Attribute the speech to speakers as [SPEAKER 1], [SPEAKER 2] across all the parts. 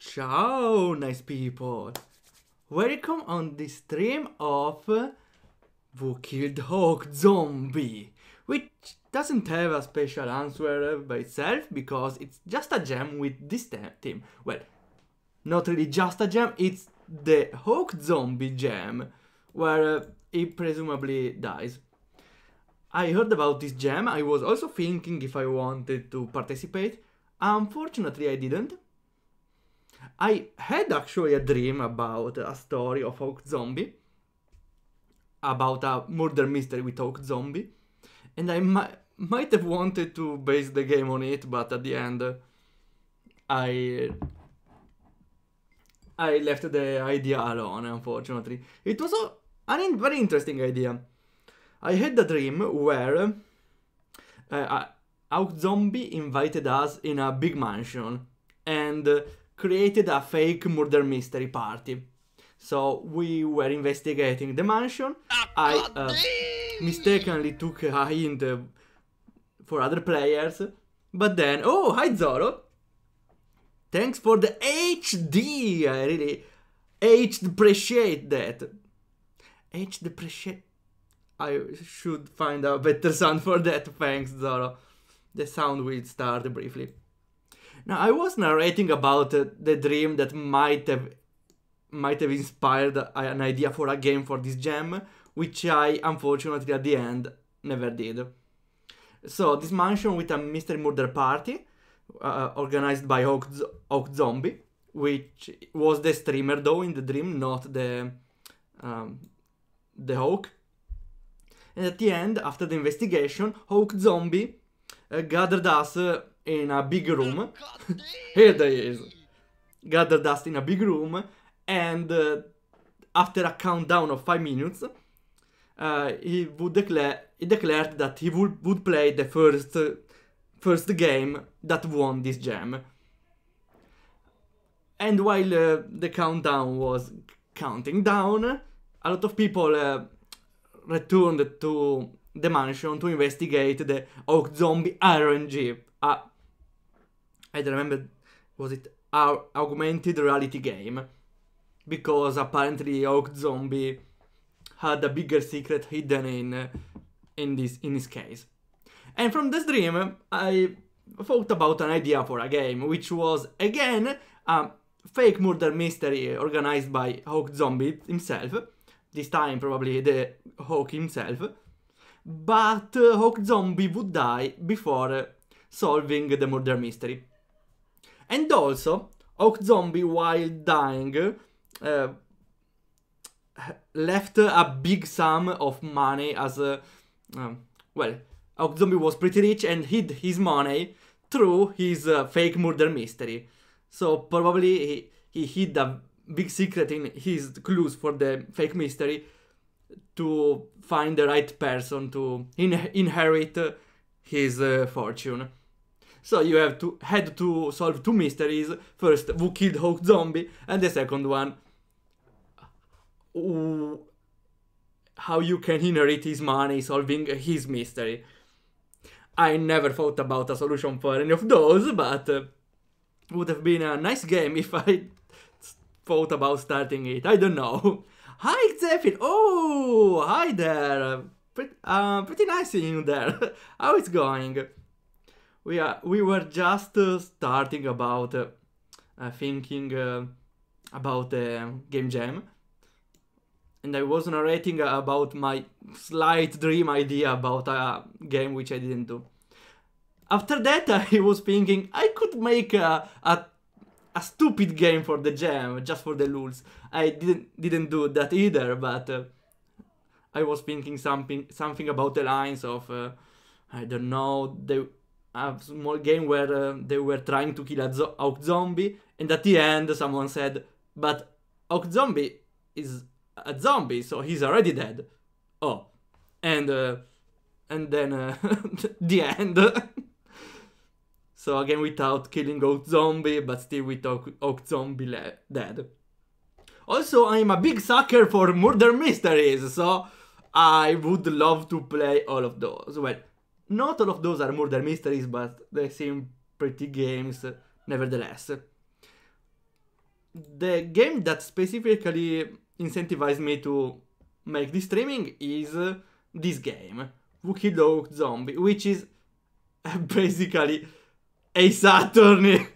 [SPEAKER 1] Ciao, nice people! Welcome on the stream of Who Killed Hawkzombie, which doesn't have a special answer by itself because it's just a gem with this theme. Well, not really just a gem, it's the Hawkzombie Jam, where he presumably dies. I heard about this gem. I was also thinking if I wanted to participate. Unfortunately, I didn't. I had actually a dream about a story of Hawkzombie, about a murder mystery with Hawkzombie, and I might have wanted to base the game on it, but at the end, I left the idea alone, unfortunately. It was a very interesting idea. I had a dream where Hawkzombie invited us in a big mansion and created a fake murder mystery party. So we were investigating the mansion. I mistakenly took a hint for other players, but then, oh, hi Zoro! Thanks for the HD! I really appreciate that. Appreciate. I should find a better sound for that. Thanks, Zoro. The sound will start briefly. Now, I was narrating about the dream that might have inspired an idea for a game for this gem, which I, unfortunately, at the end, never did. So, this mansion with a mystery murder party, organized by Hawkzombie, which was the streamer, though, in the dream, not the Hawk. And at the end, after the investigation, Hawkzombie gathered us in a big room. Here they is. Gathered us in a big room, and after a countdown of 5 minutes, he declared that he would play the first game that won this gem. And while the countdown was counting down, a lot of people returned to the mansion to investigate the Hawkzombie RNG. I don't remember, was it our augmented reality game? Because apparently Hawkzombie had a bigger secret hidden in this case. And from this dream, I thought about an idea for a game, which was again a fake murder mystery organized by Hawkzombie himself. This time probably the Hawk himself. But Hawkzombie would die before solving the murder mystery. And also, Hawkzombie, while dying, left a big sum of money as well, Hawkzombie was pretty rich and hid his money through his fake murder mystery. So probably he hid a big secret in his clues for the fake mystery to find the right person to inherit his fortune. So you had to solve two mysteries. First, who killed Hawkzombie, and the second one, how you can inherit his money, solving his mystery. I never thought about a solution for any of those, but would have been a nice game if I thought about starting it. I don't know. Hi, Zephyr! Oh, hi there! Pretty nice seeing you there. How it's going? We were just starting about thinking about the game jam, and I was narrating about my slight dream idea about a game which I didn't do. After that, I was thinking I could make a stupid game for the jam, just for the lulz. I didn't do that either, but I was thinking something about the lines of I don't know, a small game where they were trying to kill a Hawkzombie, and at the end someone said, but Hawkzombie is a zombie, so he's already dead. Oh, and then the end. So again, without killing Hawkzombie, but still with Hawkzombie dead. Also, I'm a big sucker for murder mysteries, so I would love to play all of those. Well, not all of those are murder mysteries, but they seem pretty games nevertheless. the game that specifically incentivized me to make this streaming is this game, Who Killed Hawkzombie, which is basically a Saturn.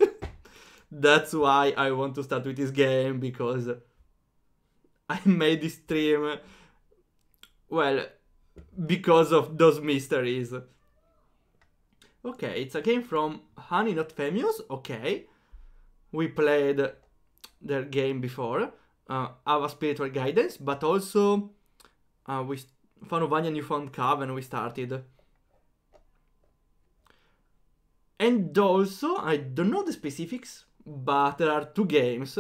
[SPEAKER 1] That's why I want to start with this game, because I made this stream, well, because of those mysteries. Okay, it's a game from Honey Not Famous, okay. We played their game before, Our Spiritual Guidance, but also we Fanovania New Found Coven we started. And also, I don't know the specifics, but there are 2 games.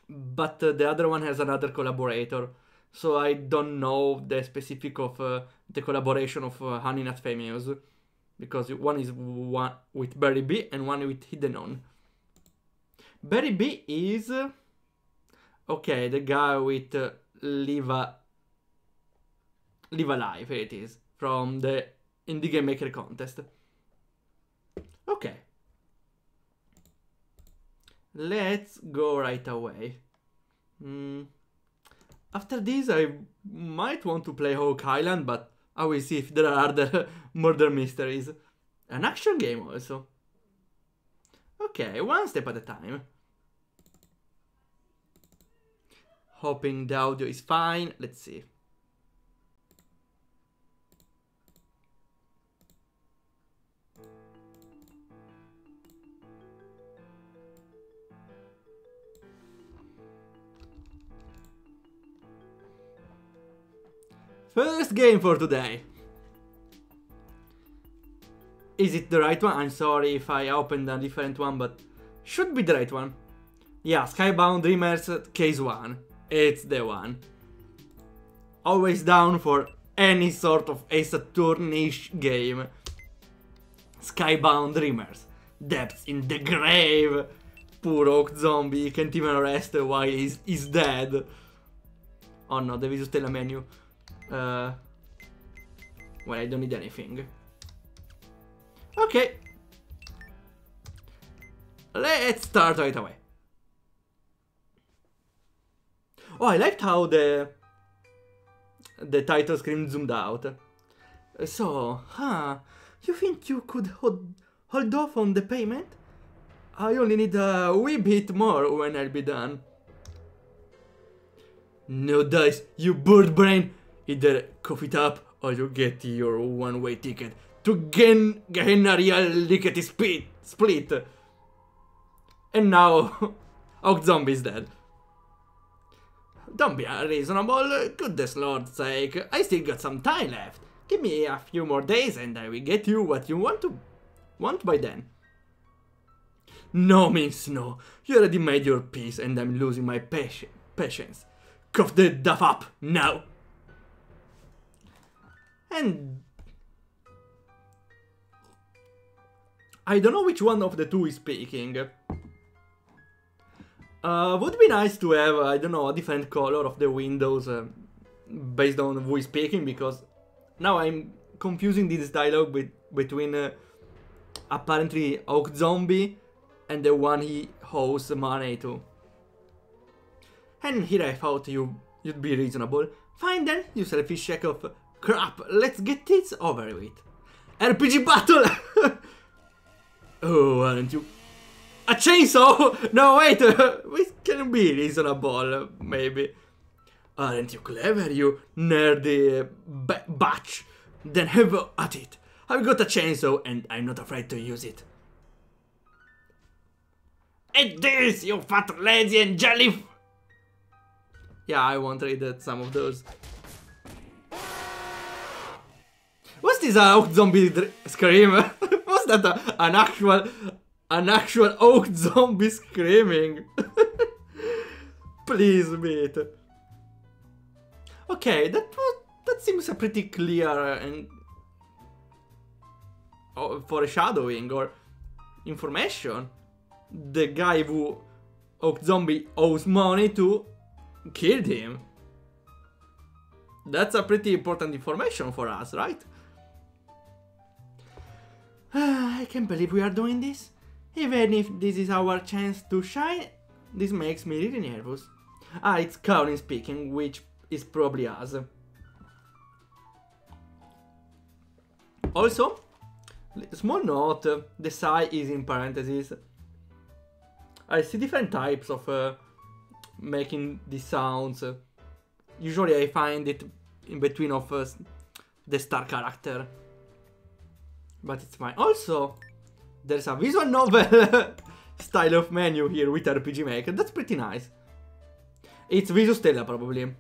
[SPEAKER 1] But the other one has another collaborator. So I don't know the specific of the collaboration of Honey Not Famous. Because one is one with Barry B and one with Hidden On. Barry B is... okay, the guy with Live Alive, it is. From the Indie Game Maker contest. Okay. Let's go right away. After this I might want to play Hawk Island, but I will see if there are other murder mysteries. An action game also. Okay, one step at a time. Hoping the audio is fine. Let's see. First game for today. Is it the right one? I'm sorry if I opened a different one, but should be the right one. Yeah, Skybound Dreamers Case 1. It's the one. Always down for any sort of a Saturn-ish game. Skybound Dreamers. Depths in the grave. Poor Hawkzombie can't even rest while he's dead. Oh no, devi usare la menu. Well, I don't need anything. Okay. Let's start right away. Oh, I liked how the title screen zoomed out. So, you think you could hold off on the payment? I only need a wee bit more when I'll be done. No dice, you bird brain! Either cough it up or you get your one-way ticket to Gehenna Real Lickety Split. And now, Hawkzombie is dead. Don't be unreasonable, goodness Lord's sake, I still got some time left. Give me a few more days and I will get you what you want by then. No means no, you already made your peace and I'm losing my patience. Cough the duff up, now! And... I don't know which one of the two is speaking. Would be nice to have, I don't know, a different color of the windows based on who is speaking, because now I'm confusing this dialogue between apparently Hawkzombie and the one he owes money to. And here I thought you'd be reasonable. Fine then, you selfish shack of crap, let's get this over with. RPG battle! Oh, aren't you... A chainsaw? No, wait, we can be reasonable, maybe. Aren't you clever, you nerdy batch? Then have at it. I've got a chainsaw and I'm not afraid to use it. Eat this, you fat lazy and jelly... Yeah, I won't read some of those. Was this a Hawkzombie scream? Was that an actual Hawkzombie screaming? Please, mate. Okay, that seems a pretty clear and foreshadowing or information. The guy who Hawkzombie owes money to killed him. That's a pretty important information for us, right? I can't believe we are doing this. Even if this is our chance to shine, This makes me really nervous. Ah, it's Caroline speaking, which is probably us. Also, small note, the sigh is in parentheses. I see different types of making these sounds. Usually I find it in between of the star character. But it's fine. Also, there's a visual novel style of menu here with RPG Maker. That's pretty nice. It's Visu Stella probably.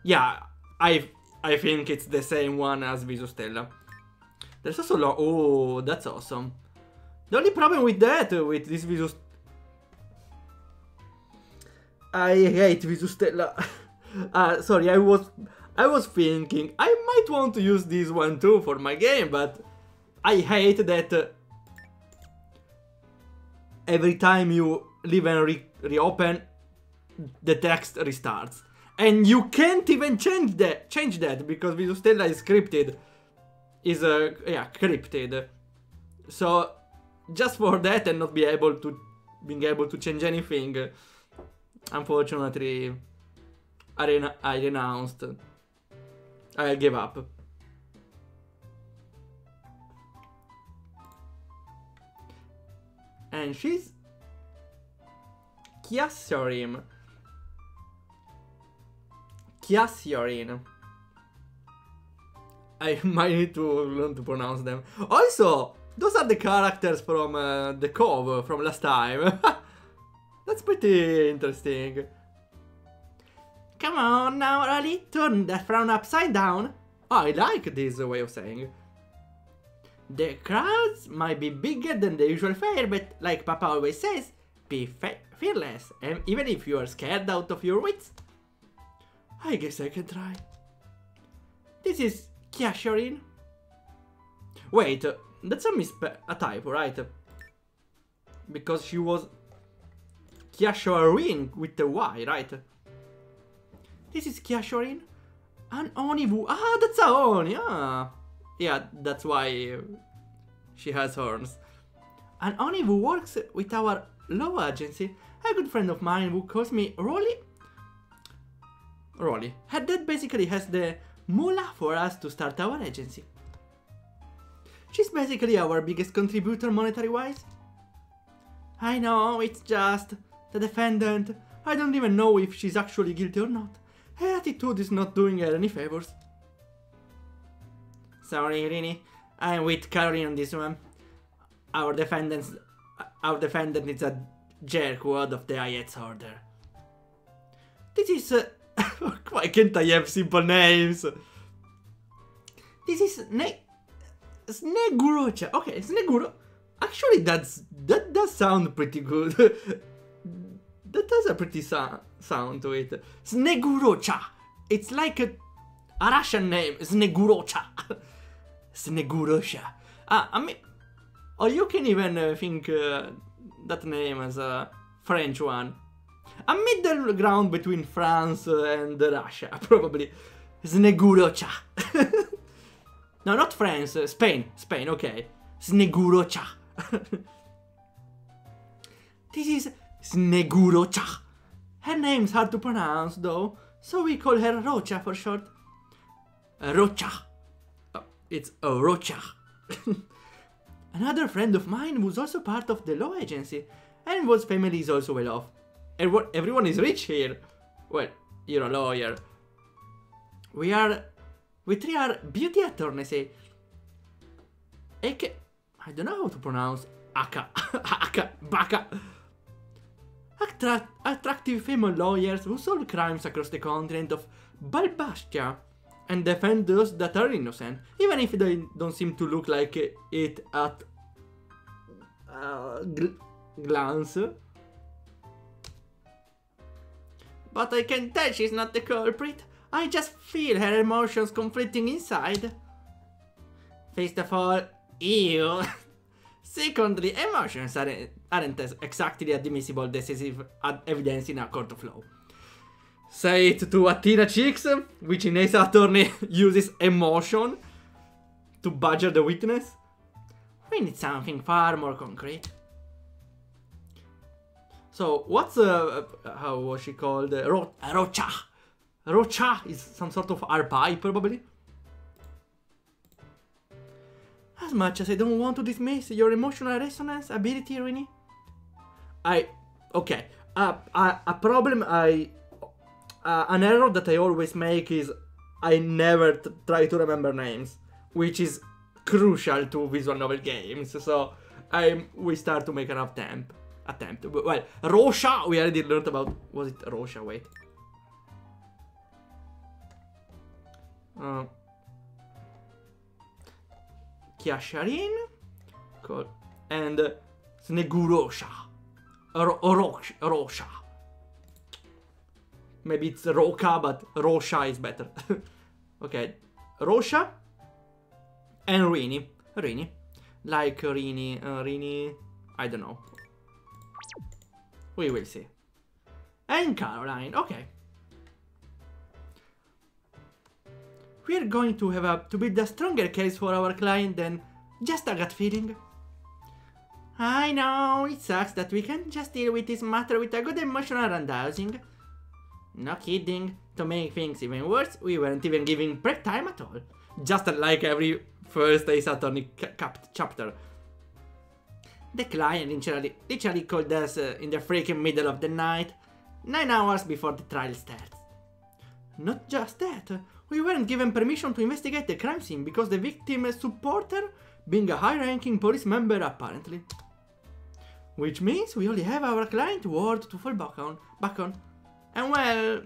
[SPEAKER 1] Yeah, I think it's the same one as Visu Stella. There's also oh, that's awesome. The only problem with that, with this Visu... I hate Visu Stella. Sorry, I was thinking I might want to use this one too for my game, but I hate that every time you leave and reopen, the text restarts. And you can't even change that because Visu Stella is scripted. Yeah, crypted. So just for that and not being able to change anything, unfortunately, I renounced. I gave up. And she's Kiasiorin. I might need to learn to pronounce them. Also, those are the characters from the Cove from last time. That's pretty interesting. Come on now, Raleigh, turn that frown upside down. Oh, I like this way of saying. The crowds might be bigger than the usual fair, but like Papa always says, be fearless, and even if you are scared out of your wits. I guess I can try. This is Kiasiorin. Wait, that's a typo, right? Because she was Kiasiorin with the Y, right? This is Kiasiorin. An Onivu. Ah, that's a Oni. Ah. Yeah, that's why she has horns. An Onivu works with our law agency. A good friend of mine who calls me Rolly. Her dad basically has the moolah for us to start our agency. She's basically our biggest contributor monetary-wise. I know, it's just the defendant. I don't even know if she's actually guilty or not. Her attitude is not doing her any favors. Sorry, Rini. I'm with Caroline on this one. Our defendant is a jerkwad of the IET's order. This is... why can't I have simple names? This is Snegurocha. Okay, Sneguro. Actually, that does sound pretty good. That has a pretty sound to it. Snegurocha. It's like a Russian name. Snegurocha. Snegurocha. I mean, or you can even think that name as a French one. A middle ground between France and Russia, probably. Snegurocha. No, not France. Spain, okay. Snegurocha. This is Snegurocha. Her name's hard to pronounce, though, so we call her Rocha for short. Rocha. Oh, it's Rocha. Another friend of mine who's also part of the law agency, and whose family is also well off. Everyone is rich here. Well, you're a lawyer. We three are beauty attorneys. I don't know how to pronounce Aka. Baka. Attractive female lawyers who solve crimes across the continent of Balbastia and defend those that are innocent, even if they don't seem to look like it at glance. But I can tell she's not the culprit. I just feel her emotions conflicting inside. First of all, ew. Secondly, emotions aren't exactly admissible decisive evidence in a court of law. Say it to Athena Chicks, which in Ace Attorney uses emotion to badger the witness. We need something far more concrete. So, what's, how was she called? Rocha! Rocha is some sort of RPI, probably. As much as I don't want to dismiss your emotional resonance ability, Rini. Okay. A problem an error that I always make is I never try to remember names, which is crucial to visual novel games, so we start to make an attempt. Well, Rosha, we already learned about, was it Rosha? Wait. Kiasharin, cool. And Snegurosha, Rosha. Maybe it's Roka, but Rosha is better. Okay, Rosha and Rini. Like Rini, I don't know. We will see. And Caroline, okay. We're going to have to build a stronger case for our client than just a gut feeling. I know, it sucks that we can't just deal with this matter with a good emotional roundhousing. No kidding. To make things even worse, we weren't even giving prep time at all. Just like every first Ace Attorney chapter. The client literally called us in the freaking middle of the night, 9 hours before the trial starts. Not just that, we weren't given permission to investigate the crime scene because the victim's supporter being a high-ranking police member apparently. Which means we only have our client's word to fall back on. And well...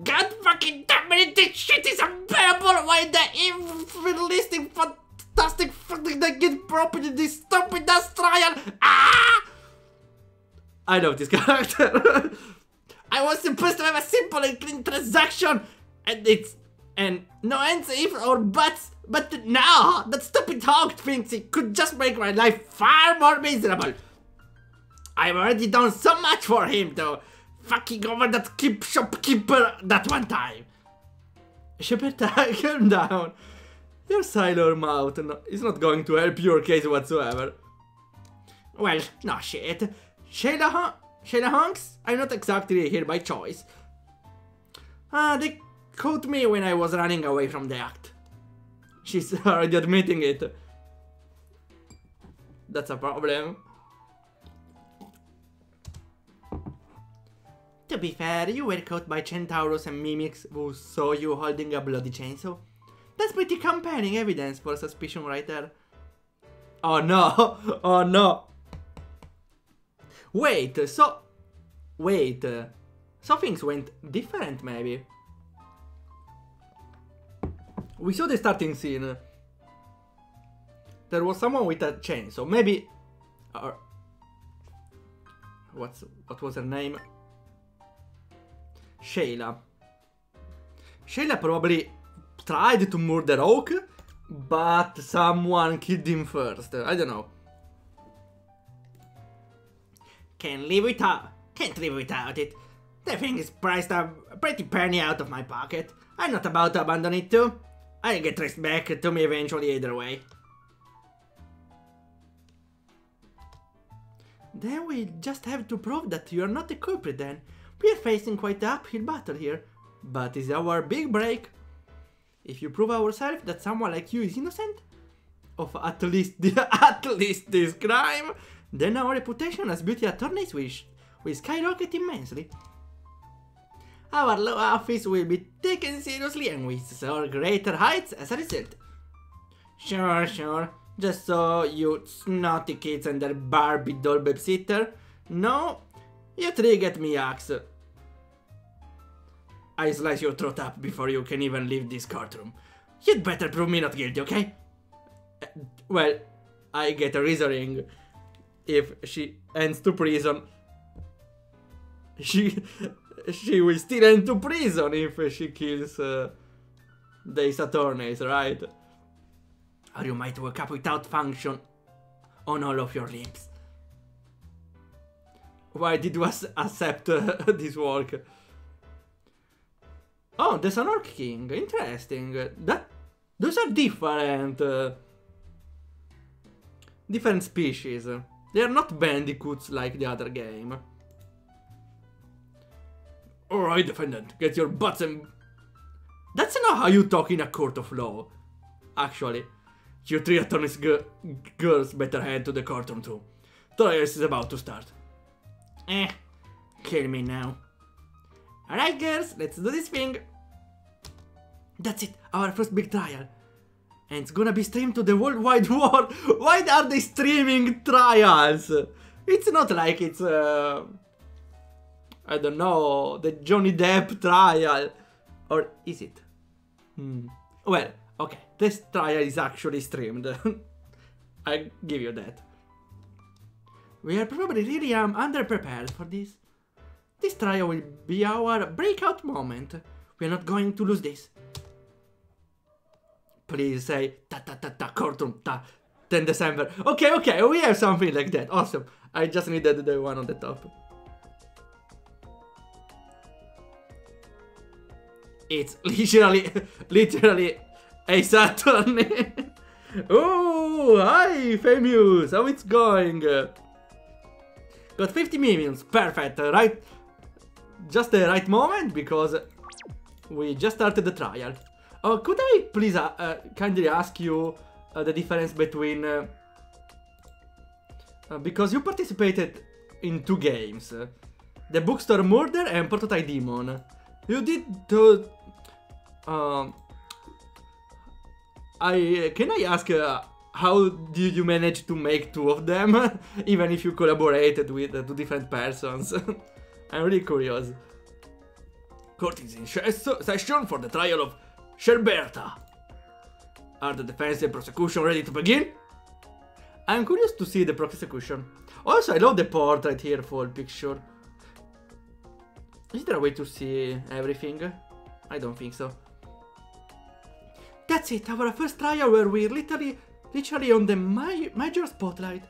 [SPEAKER 1] God fucking damn it, this shit is unbearable! Why the unrealistic, fantastic fucking that get property this stupid ass trial? Ah! I love this character. I was supposed to have a simple and clean transaction, and no ands, ifs or buts, but now that stupid hog thinks it could just make my life far more miserable. I've already done so much for him though, fucking over that shopkeeper that one time. Shepherda, calm down. Your sailor mouth is not going to help your case whatsoever. Well, no shit. Sheila Hunks? I'm not exactly here by choice. They caught me when I was running away from the act. She's already admitting it. That's a problem. To be fair, you were caught by Centauros and Mimics who saw you holding a bloody chainsaw. That's pretty compelling evidence for suspicion right there. Oh no! Oh no! Wait, so things went different maybe. We saw the starting scene. There was someone with a chainsaw, maybe... what was her name? Sheila probably tried to murder Oak, but someone killed him first. I don't know. Can't live without it. The thing is priced a pretty penny out of my pocket. I'm not about to abandon it too. I'll get traced back to me eventually either way. Then we just have to prove that you're not the culprit then. We're facing quite the uphill battle here, but it's our big break. If you prove ourselves that someone like you is innocent of at least this crime, then our reputation as beauty attorneys will skyrocket immensely. Our law office will be taken seriously and we soar greater heights as a result. Sure. Just so you snotty kids and their Barbie doll babysitter. No, you three get me axe. I slice your throat up before you can even leave this courtroom. You'd better prove me not guilty, okay? Well, I get a reasoning. If she ends to prison, she will still end to prison if she kills these attorneys, right? Or you might wake up without function on all of your limbs. Why did you accept this work? Oh, there's an Orc King. Interesting. Those are different species. They are not bandicoots like the other game. Alright, defendant, get your butts and... That's not how you talk in a court of law. Actually, you three attorneys girls better head to the courtroom too. Trial is about to start. Kill me now. Alright girls, let's do this thing. That's it, our first big trial. And it's gonna be streamed to the worldwide world. Why are they streaming trials? It's not like it's, I don't know, the Johnny Depp trial. Or is it? Well, okay, this trial is actually streamed. I give you that. We are probably really underprepared for this. This trial will be our breakout moment. We are not going to lose this. Please say ta courtroom ta 10 December. Okay, we have something like that. Awesome. I just needed the one on the top. It's literally a Saturn. Oh, hi, famous. How it's going? Got 50 minions. Perfect. Right. Just the right moment because we just started the trial. Oh, could I please kindly ask you the difference between... because you participated in 2 games. The Bookstore Murder and Prototype Demon. You did... can I ask how did you manage to make 2 of them? Even if you collaborated with 2 different persons. I'm really curious. Court is in session for the trial of Sherberta. Are the defense and prosecution ready to begin? I'm curious to see the prosecution. Also, I love the portrait here, full picture. Is there a way to see everything? I don't think so. That's it, our first trial where we're literally on the major spotlight.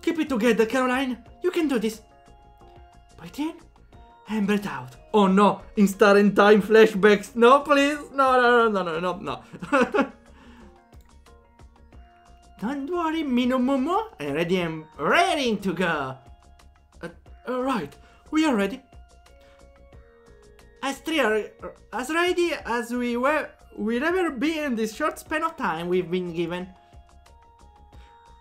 [SPEAKER 1] Keep it together, Caroline. You can do this. Breathe in and breathe out. Oh no, instant in time flashbacks. No, please. No. Don't worry, Minomomo. I'm ready and raring to go. Alright, we are ready. As ready as we'll ever be in this short span of time we've been given.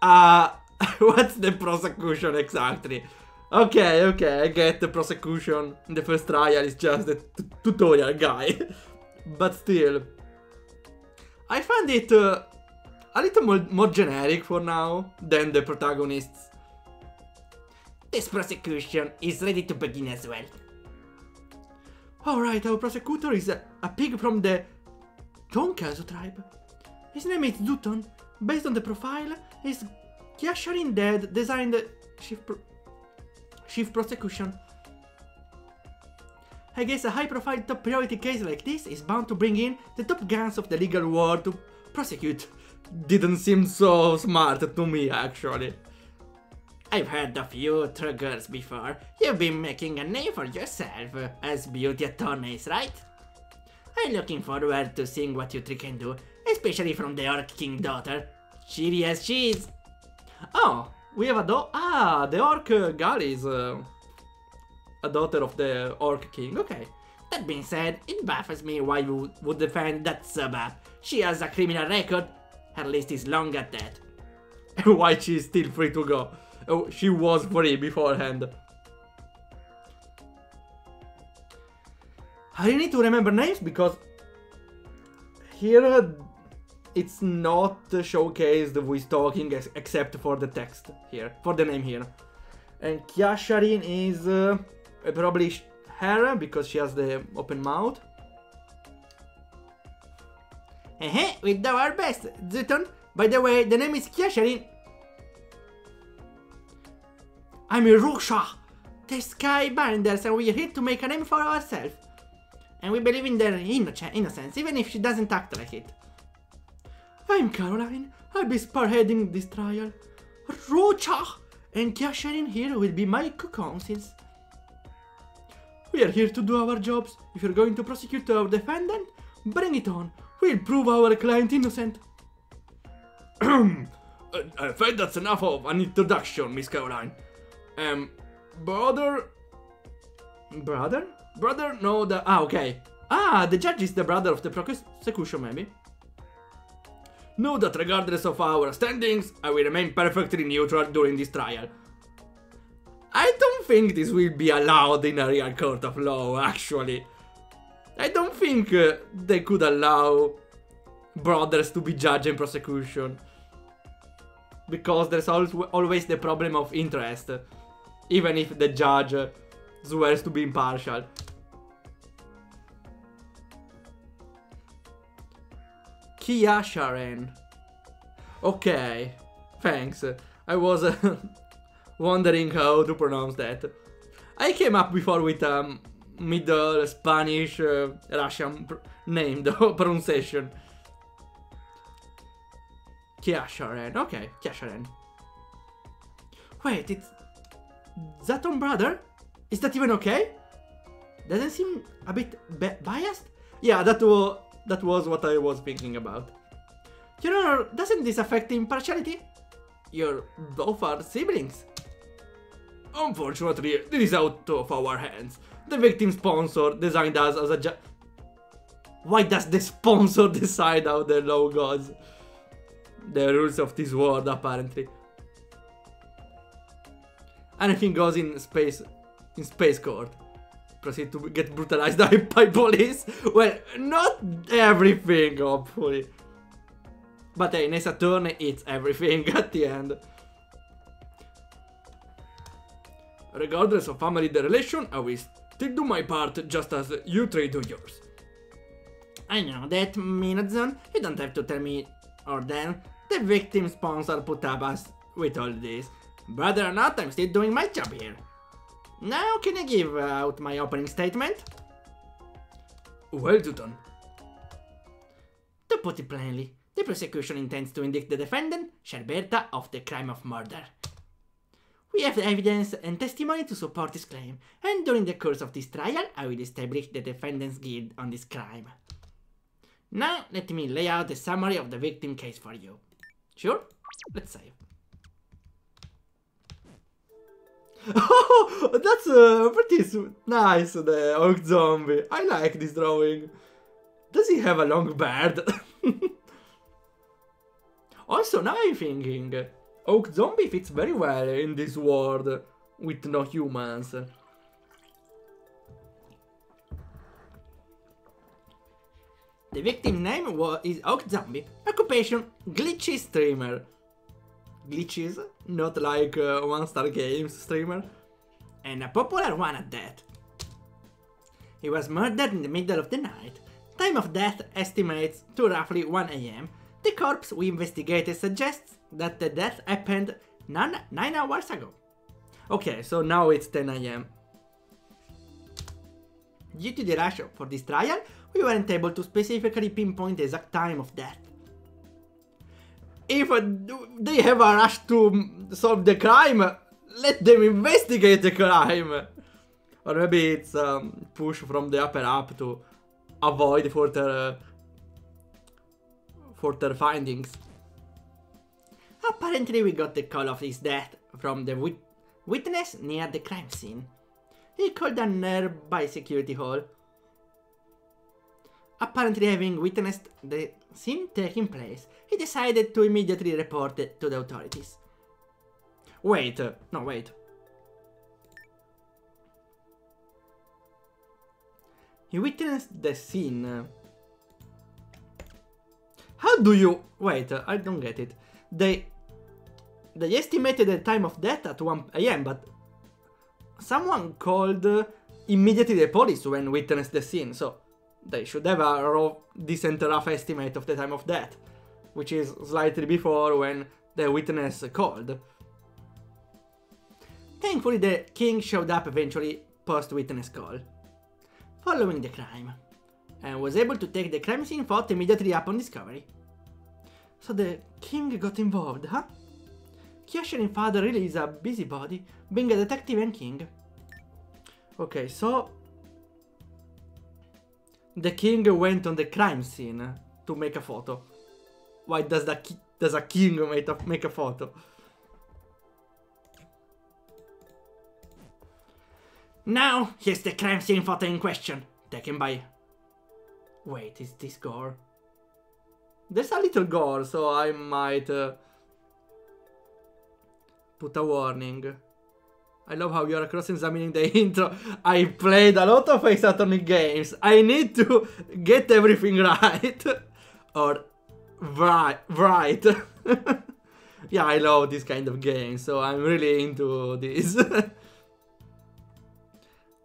[SPEAKER 1] What's the prosecution exactly? Okay, I get the prosecution. The first trial is just the tutorial guy. But still, I find it a little more generic for now than the protagonists. This prosecution is ready to begin as well. Alright, our prosecutor is a pig from the Tonkazu tribe. His name is Zuton. Based on the profile, he's Yasharin Dead designed chief prosecution. I guess a high-profile top priority case like this is bound to bring in the top guns of the legal world to prosecute. Didn't seem so smart to me, actually. I've heard of you truckers before. You've been making a name for yourself as beauty attorneys, right? I'm looking forward to seeing what you three can do, especially from the Orc King daughter. Cheery as she is. Oh, we have a the Orc gal is a daughter of the Orc King, okay. That being said, it baffles me why you would defend that suburb. She has a criminal record. Her list is long at that. Why she's still free to go? Oh, she was free beforehand. I need to remember names because here it's not showcased who is talking except for the text here, for the name here. And Kyasharin is probably her because she has the open mouth. We'll do our best, Zuton. By the way, the name is Kyasharin. I'm Rusha, the Skybinders, and we're here to make a name for ourselves. And we believe in their innocence, even if she doesn't act like it. I'm Caroline. I'll be spearheading this trial. Rocha and Kyasharin here will be my co-counsels. We are here to do our jobs. If you're going to prosecute our defendant, bring it on. We'll prove our client innocent. I think that's enough of an introduction, Miss Caroline. Brother... Brother? Brother? No, the... Ah, okay. Ah, the judge is the brother of the prosecution, maybe. Know that regardless of our standings, I will remain perfectly neutral during this trial. I don't think this will be allowed in a real court of law, actually. I don't think they could allow brothers to be judge and prosecution. Because there's always the problem of interest. Even if the judge swears to be impartial. Kia Sharon. Okay, thanks. I was wondering how to pronounce that. I came up before with Middle Spanish Russian name, the pronunciation. Kia Sharon. Okay, Kia Sharon. Wait, it's Zaton brother? Is that even okay? Doesn't seem a bit biased? Yeah, that was what I was thinking about. Your Honor, doesn't this affect impartiality? You're both are siblings. Unfortunately, this is out of our hands. The victim sponsor designed us as a judge. Why does the sponsor decide how the law goes? The rules of this world, apparently. Anything goes in space court. Proceed to get brutalized by police. Well, not everything, hopefully. But hey, Ace Attorney, it's everything at the end. Regardless of family relation, I will still do my part just as you three do yours. I know that, Minazon. You don't have to tell me or them. The victim sponsor put up us with all this. Brother or not, I'm still doing my job here. Now can I give out my opening statement? Well done. To put it plainly, the prosecution intends to indict the defendant, Sherberta, of the crime of murder. We have evidence and testimony to support this claim, and during the course of this trial, I will establish the defendant's guilt on this crime. Now, let me lay out a summary of the victim case for you. Sure? Let's save. Oh, that's pretty nice, the Hawkzombie. I like this drawing. Does he have a long beard? Also, now I'm thinking, Hawkzombie fits very well in this world with no humans. The victim's name is Hawkzombie. Occupation, glitchy streamer. Glitches, not like one-star games streamer. And a popular one at that. He was murdered in the middle of the night. Time of death estimates to roughly 1 AM. The corpse we investigated suggests that the death happened 9 hours ago. Okay, so now it's 10 AM. Due to the rush for this trial, we weren't able to specifically pinpoint the exact time of death. If they have a rush to solve the crime, let them investigate the crime. Or maybe it's push from the upper up to avoid further findings. Apparently we got the call of his death from the witness near the crime scene. He called a nearby security hall. Apparently having witnessed the scene taking place, he decided to immediately report it to the authorities. Wait, no wait. He witnessed the scene. How do you... Wait, I don't get it. They estimated the time of death at 1 AM, but someone called immediately the police when witnessed the scene, so they should have a decent rough estimate of the time of death, which is slightly before when the witness called. Thankfully, the king showed up eventually post-witness call, following the crime, and was able to take the crime scene photo immediately upon discovery. So the king got involved, huh? Kyoshirin's father really is a busybody, being a detective and king. Okay, so the king went on the crime scene to make a photo. Why does a king make a photo? Now, here's the crime scene photo in question, taken by... Wait, is this gore? There's a little gore, so I might put a warning. I love how you're cross-examining the intro. I played a lot of Hawkzombie games. I need to get everything right. Or right. Yeah, I love this kind of game, so I'm really into this.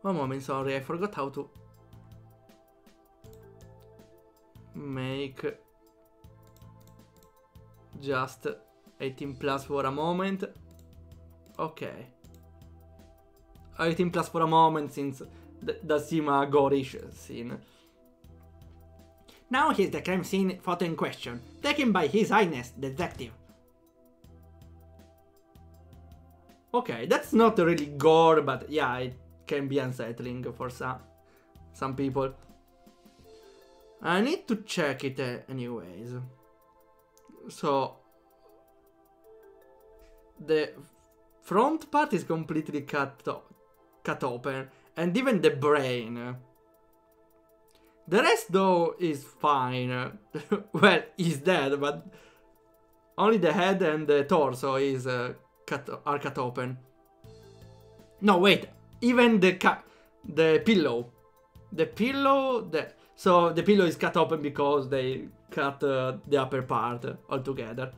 [SPEAKER 1] One moment, sorry, I forgot how to make just 18 plus for a moment. Okay. 18 plus for a moment, since does seem a gore-ish scene. Now here's the crime scene photo in question, taken by His Highness, the detective. Okay, that's not really gore, but yeah, it can be unsettling for some people. I need to check it anyways. So, the front part is completely cut open, and even the brain. The rest though is fine. Well, he's dead, but only the head and the torso is are cut open. No, wait, even the pillow. So the pillow is cut open because they cut the upper part altogether.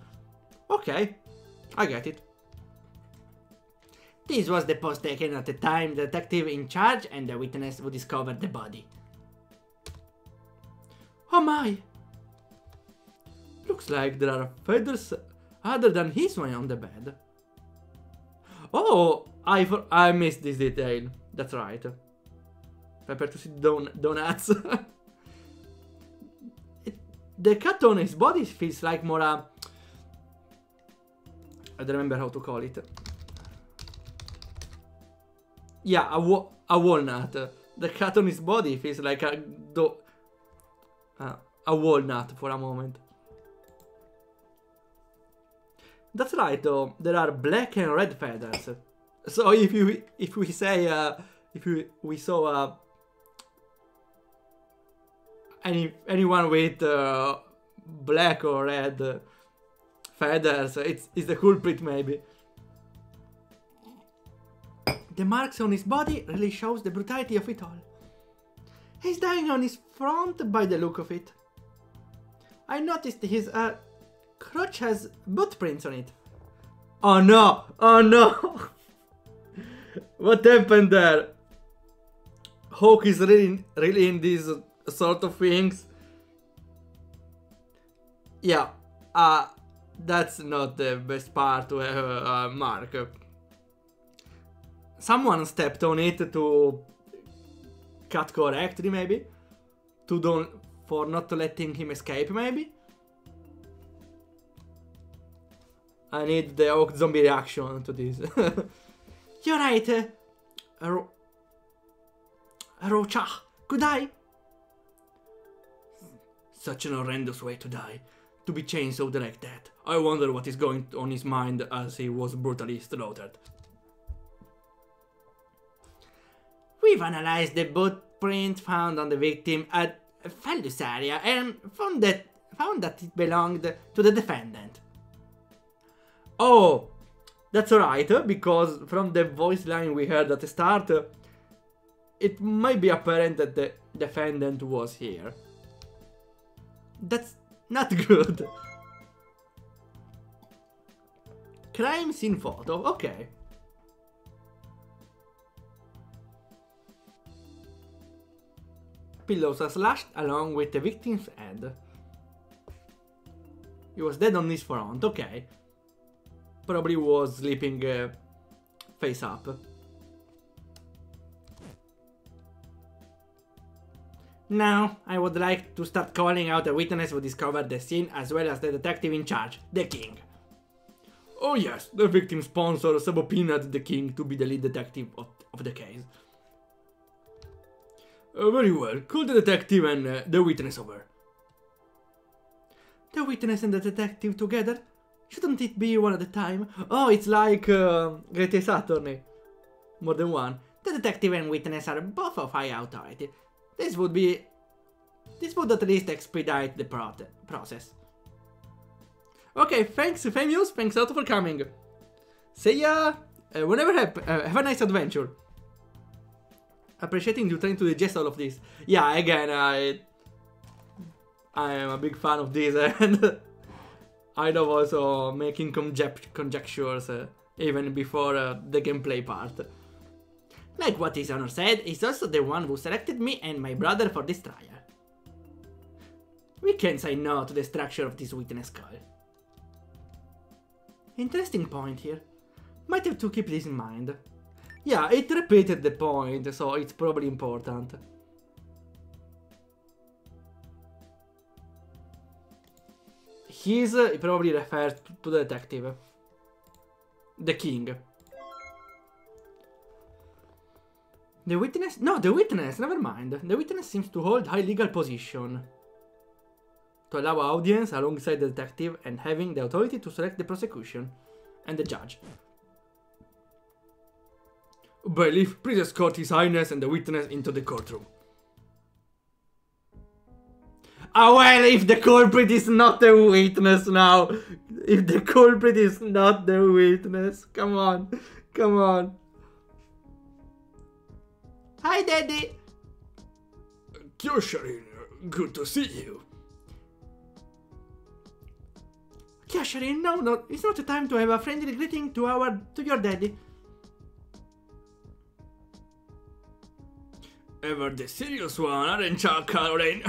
[SPEAKER 1] Okay, I get it. This was the pose taken at the time the detective in charge and the witness who discovered the body. Oh my! Looks like there are feathers other than his one on the bed. Oh, I missed this detail. That's right. Prepare to see donuts. The cut on his body feels like more I don't remember how to call it. Yeah, a walnut. The cut on his body feels like a walnut for a moment. That's right, though. There are black and red feathers. So if we saw anyone with black or red feathers, it's the culprit maybe. The marks on his body really shows the brutality of it all. He's dying on his front by the look of it. I noticed his crotch has boot prints on it. Oh no! Oh no! What happened there? Hawk is really in these sort of things. Yeah, that's not the best part to have a mark. Someone stepped on it to cut correctly, maybe? For not letting him escape, maybe? I need the Hawkzombie reaction to this. You're right, Rocha, could I? Such an horrendous way to die. To be chainsawed like that. I wonder what is going on his mind as he was brutally slaughtered. We've analyzed the boot print found on the victim at phallus area and found that it belonged to the defendant. Oh, that's right, because from the voice line we heard at the start, it might be apparent that the defendant was here. That's not good. Crime scene photo, okay. Pillows are slashed along with the victim's head. He was dead on his front, okay. Probably was sleeping face up. Now, I would like to start calling out the witness who discovered the scene as well as the detective in charge, the king. Oh yes, the victim's sponsor subpoenaed the king to be the lead detective of the case. Very well, call the detective and the witness over. The witness and the detective together? Shouldn't it be one at a time? Oh, it's like Greatest Attorney. More than one. The detective and witness are both of high authority. This would at least expedite the process. Okay, thanks, Famous. Thanks a lot for coming. See ya. Whenever have a nice adventure. Appreciating you trying to digest all of this. Yeah, again, I am a big fan of this, and I love also making conjectures even before the gameplay part. Like what his honor said, he's also the one who selected me and my brother for this trial. We can't say no to the structure of this witness call. Interesting point here. Might have to keep this in mind. Yeah, it repeated the point, so it's probably important. It probably refers to the detective. The king. The witness? No, the witness, never mind. The witness seems to hold high legal position. To allow audience alongside the detective and having the authority to select the prosecution and the judge. Bailiff, please escort His Highness and the witness into the courtroom. Oh well, if the culprit is not the witness now. If the culprit is not the witness. Come on. Come on. Hi, Daddy.
[SPEAKER 2] Kyosharin, good to see you.
[SPEAKER 1] Kyosharin, no, it's not the time to have a friendly greeting to your daddy.
[SPEAKER 2] Ever the serious one, aren't you, Caroline?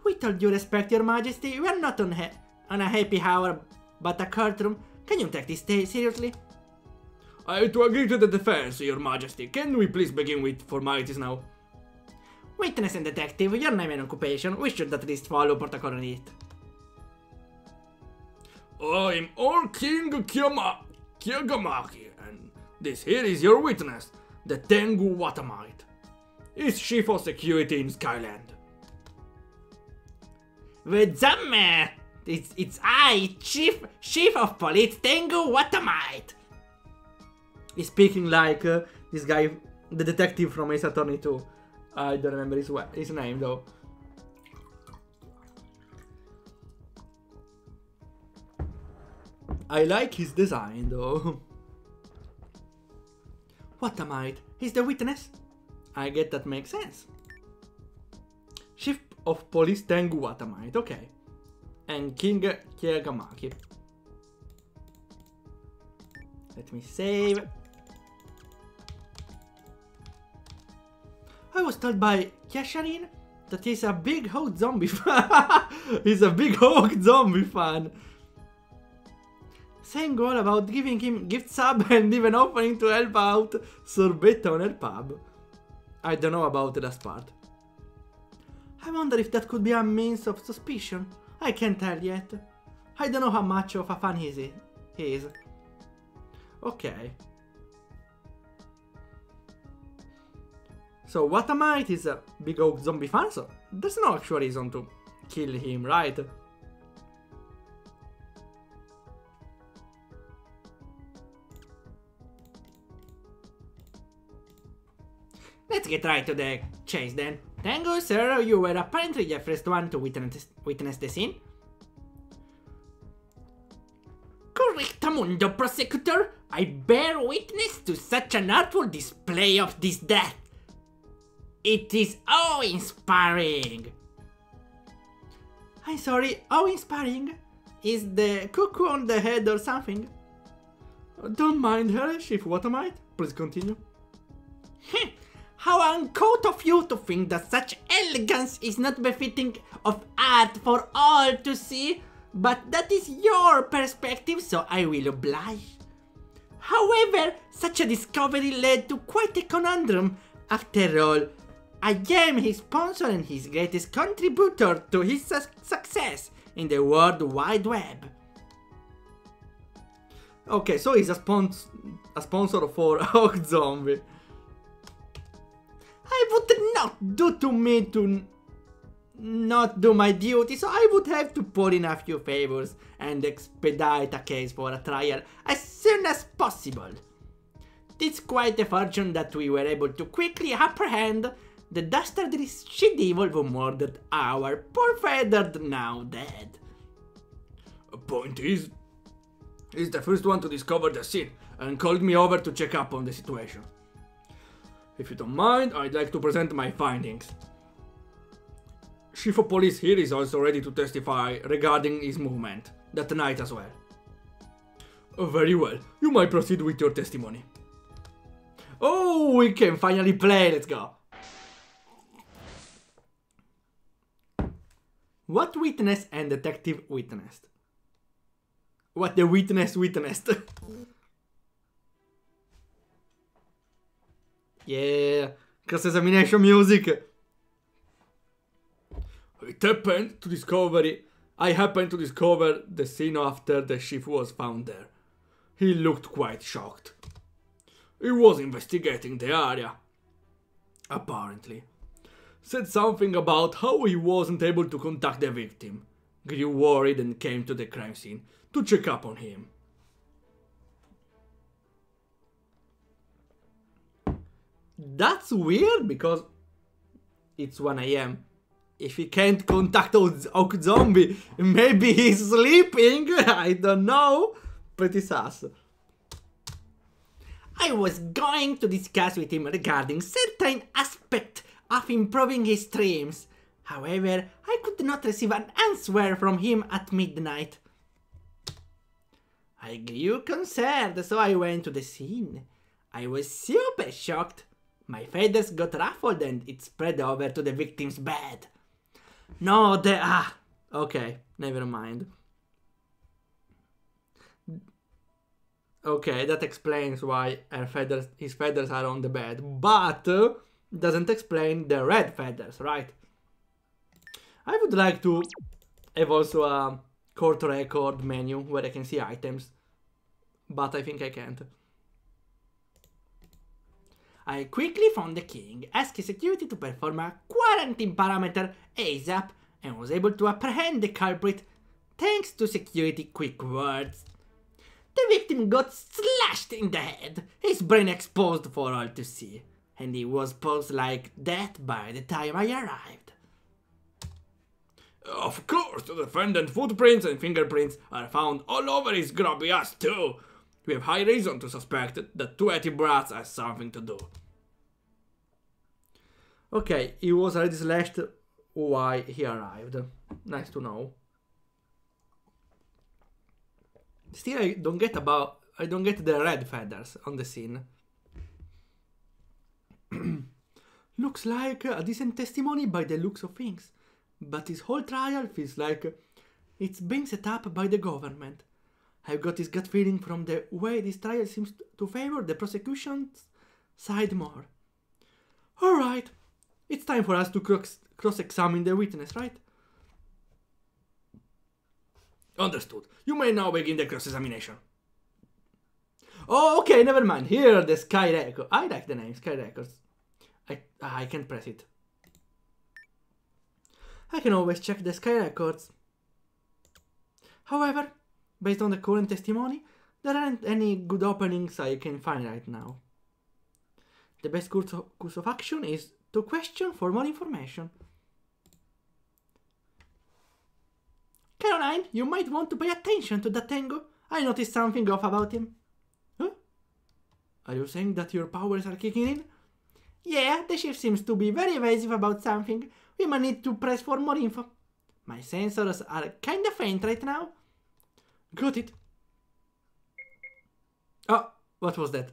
[SPEAKER 1] With all due respect, Your Majesty, we are not on a happy hour, but a courtroom. Can you take this seriously?
[SPEAKER 2] I have to agree to the defense, Your Majesty. Can we please begin with formalities now?
[SPEAKER 1] Witness and detective, your name and occupation, we should at least follow protocol on it.
[SPEAKER 2] I'm All King Kyagamaki, and this here is your witness, the Tengu Watamite. He's chief of security in Skyland.
[SPEAKER 1] What's up, man? It's I, chief of police Tengu Watamite. He's speaking like this guy, the detective from Ace Attorney 2. I don't remember his name though. I like his design though. Watamite, he's the witness? I get that makes sense. Chief of Police Tengu Watamite, okay. And King Kyagamaki. Let me save. I was told by Kyosharin that he's a big Hawkzombie fan. He's a big Hawkzombie fan. Saying all about giving him gift sub and even offering to help out Sorbetta on her pub. I don't know about that part. I wonder if that could be a means of suspicion. I can't tell yet. I don't know how much of a fan he is. Okay. So Watamite is a big Hawkzombie fan, so there's no actual reason to kill him, right? Let's get right to the chase then. Tango, sir, you were apparently the first one to witness the scene. Correctamundo, prosecutor. I bear witness to such an artful display of this death. It is awe-inspiring. I'm sorry, awe-inspiring? Is the cuckoo on the head or something? Don't mind her, Chief Watamite. Please continue. How uncouth of you to think that such elegance is not befitting of art for all to see, but that is your perspective, so I will oblige. However, such a discovery led to quite a conundrum. After all, I am his sponsor and his greatest contributor to his success in the World Wide Web. Okay, so he's a sponsor for Hawkzombie. I would not do to me to not do my duty, so I would have to put in a few favors and expedite a case for a trial as soon as possible. It's quite a fortune that we were able to quickly apprehend the dastardly she-devil who murdered our poor father, now dead.
[SPEAKER 2] Point is, he's the first one to discover the scene and called me over to check up on the situation. If you don't mind, I'd like to present my findings. Chief of Police here is also ready to testify regarding his movement, that night as well. Very well, you might proceed with your testimony.
[SPEAKER 1] Oh, we can finally play, let's go. What witness and detective witnessed? What the witness witnessed? Yeah, cross-examination music. I happened to discover the scene after the chief was found there. He looked quite shocked. He was investigating the area, apparently. Said something about how he wasn't able to contact the victim. Grew worried and came to the crime scene to check up on him. That's weird because it's 1 AM. If he can't contact Hawkzombie, maybe he's sleeping. I don't know. Pretty sus. I was going to discuss with him regarding certain aspect of improving his streams. However, I could not receive an answer from him at midnight. I grew concerned, so I went to the scene. I was super shocked. My feathers got ruffled and it spread over to the victim's bed. No, okay, never mind. Okay, that explains why his feathers are on the bed, but doesn't explain the red feathers, right? I would like to have also a court record menu where I can see items, but I think I can't. I quickly found the king, asked security to perform a quarantine parameter ASAP, and was able to apprehend the culprit thanks to security quick words. The victim got slashed in the head, his brain exposed for all to see, and he was posed like that by the time I arrived.
[SPEAKER 2] Of course, the defendant's footprints and fingerprints are found all over his grubby ass too. We have high reason to suspect that Twatty Brats has something to do.
[SPEAKER 1] Okay, he was already slashed why he arrived. Nice to know. Still, I don't get the red feathers on the scene. Looks like a decent testimony by the looks of things, but his whole trial feels like it's being set up by the government. I've got this gut feeling from the way this trial seems to favor the prosecution's side more. Alright, it's time for us to cross-examine the witness, right?
[SPEAKER 2] Understood. You may now begin the cross-examination.
[SPEAKER 1] Oh, okay, never mind. Here, the Sky Record. I like the name, Sky Records. I can't press it. I can always check the Sky Records. However, based on the current testimony, there aren't any good openings I can find right now. The best course of action is to question for more information. Caroline, you might want to pay attention to that Tango. I noticed something off about him. Huh? Are you saying that your powers are kicking in? Yeah, the chief seems to be very evasive about something. We might need to press for more info. My sensors are kinda faint right now. Got it. Oh, what was that?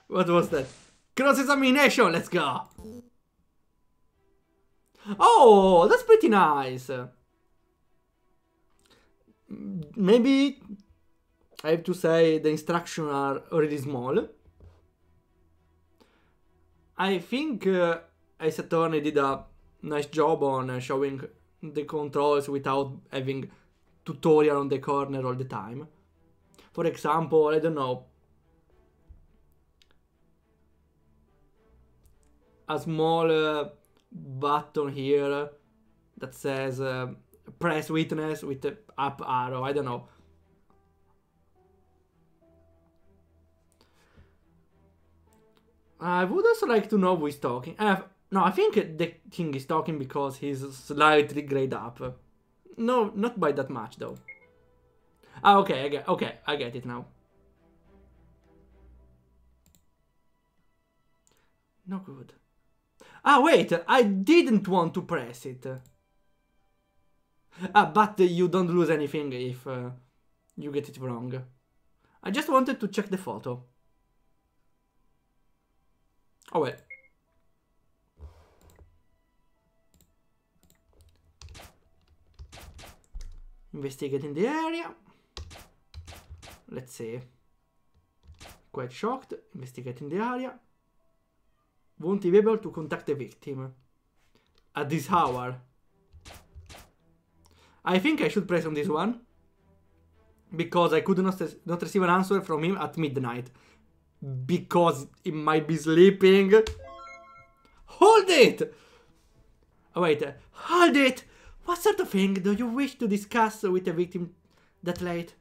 [SPEAKER 1] What was that? Cross-examination, let's go! Oh, that's pretty nice. Maybe I have to say the instructions are really small. I think Ace Attorney did a nice job on showing the controls without having tutorial on the corner all the time. For example, I don't know, a small button here that says press witness with the up arrow, I don't know. I would also like to know who is talking. No, I think the king is talking because he's slightly grayed up. No, not by that much though. Ah, okay, I get it now. No good. Ah, wait, I didn't want to press it. Ah, but you don't lose anything if you get it wrong. I just wanted to check the photo. Oh well. Investigating the area. Let's see. Quite shocked. Investigating the area. Won't be able to contact the victim. At this hour. I think I should press on this one. Because I could not receive an answer from him at midnight. Because he might be sleeping. Hold it! Oh, wait. Hold it! What sort of thing do you wish to discuss with the victim that late?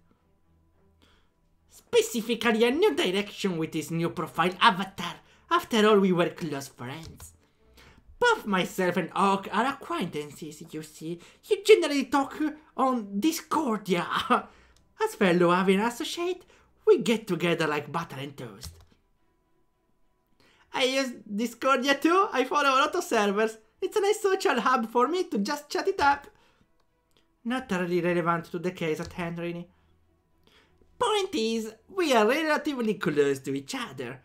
[SPEAKER 1] Specifically a new direction with his new profile avatar. After all, we were close friends. Both myself and Hawk are acquaintances, you see. You generally talk on Discordia. As fellow having associate, we get together like butter and toast. I use Discordia too. I follow a lot of servers. It's a nice social hub for me to just chat it up. Not really relevant to the case at hand, really. Point is, we are relatively close to each other.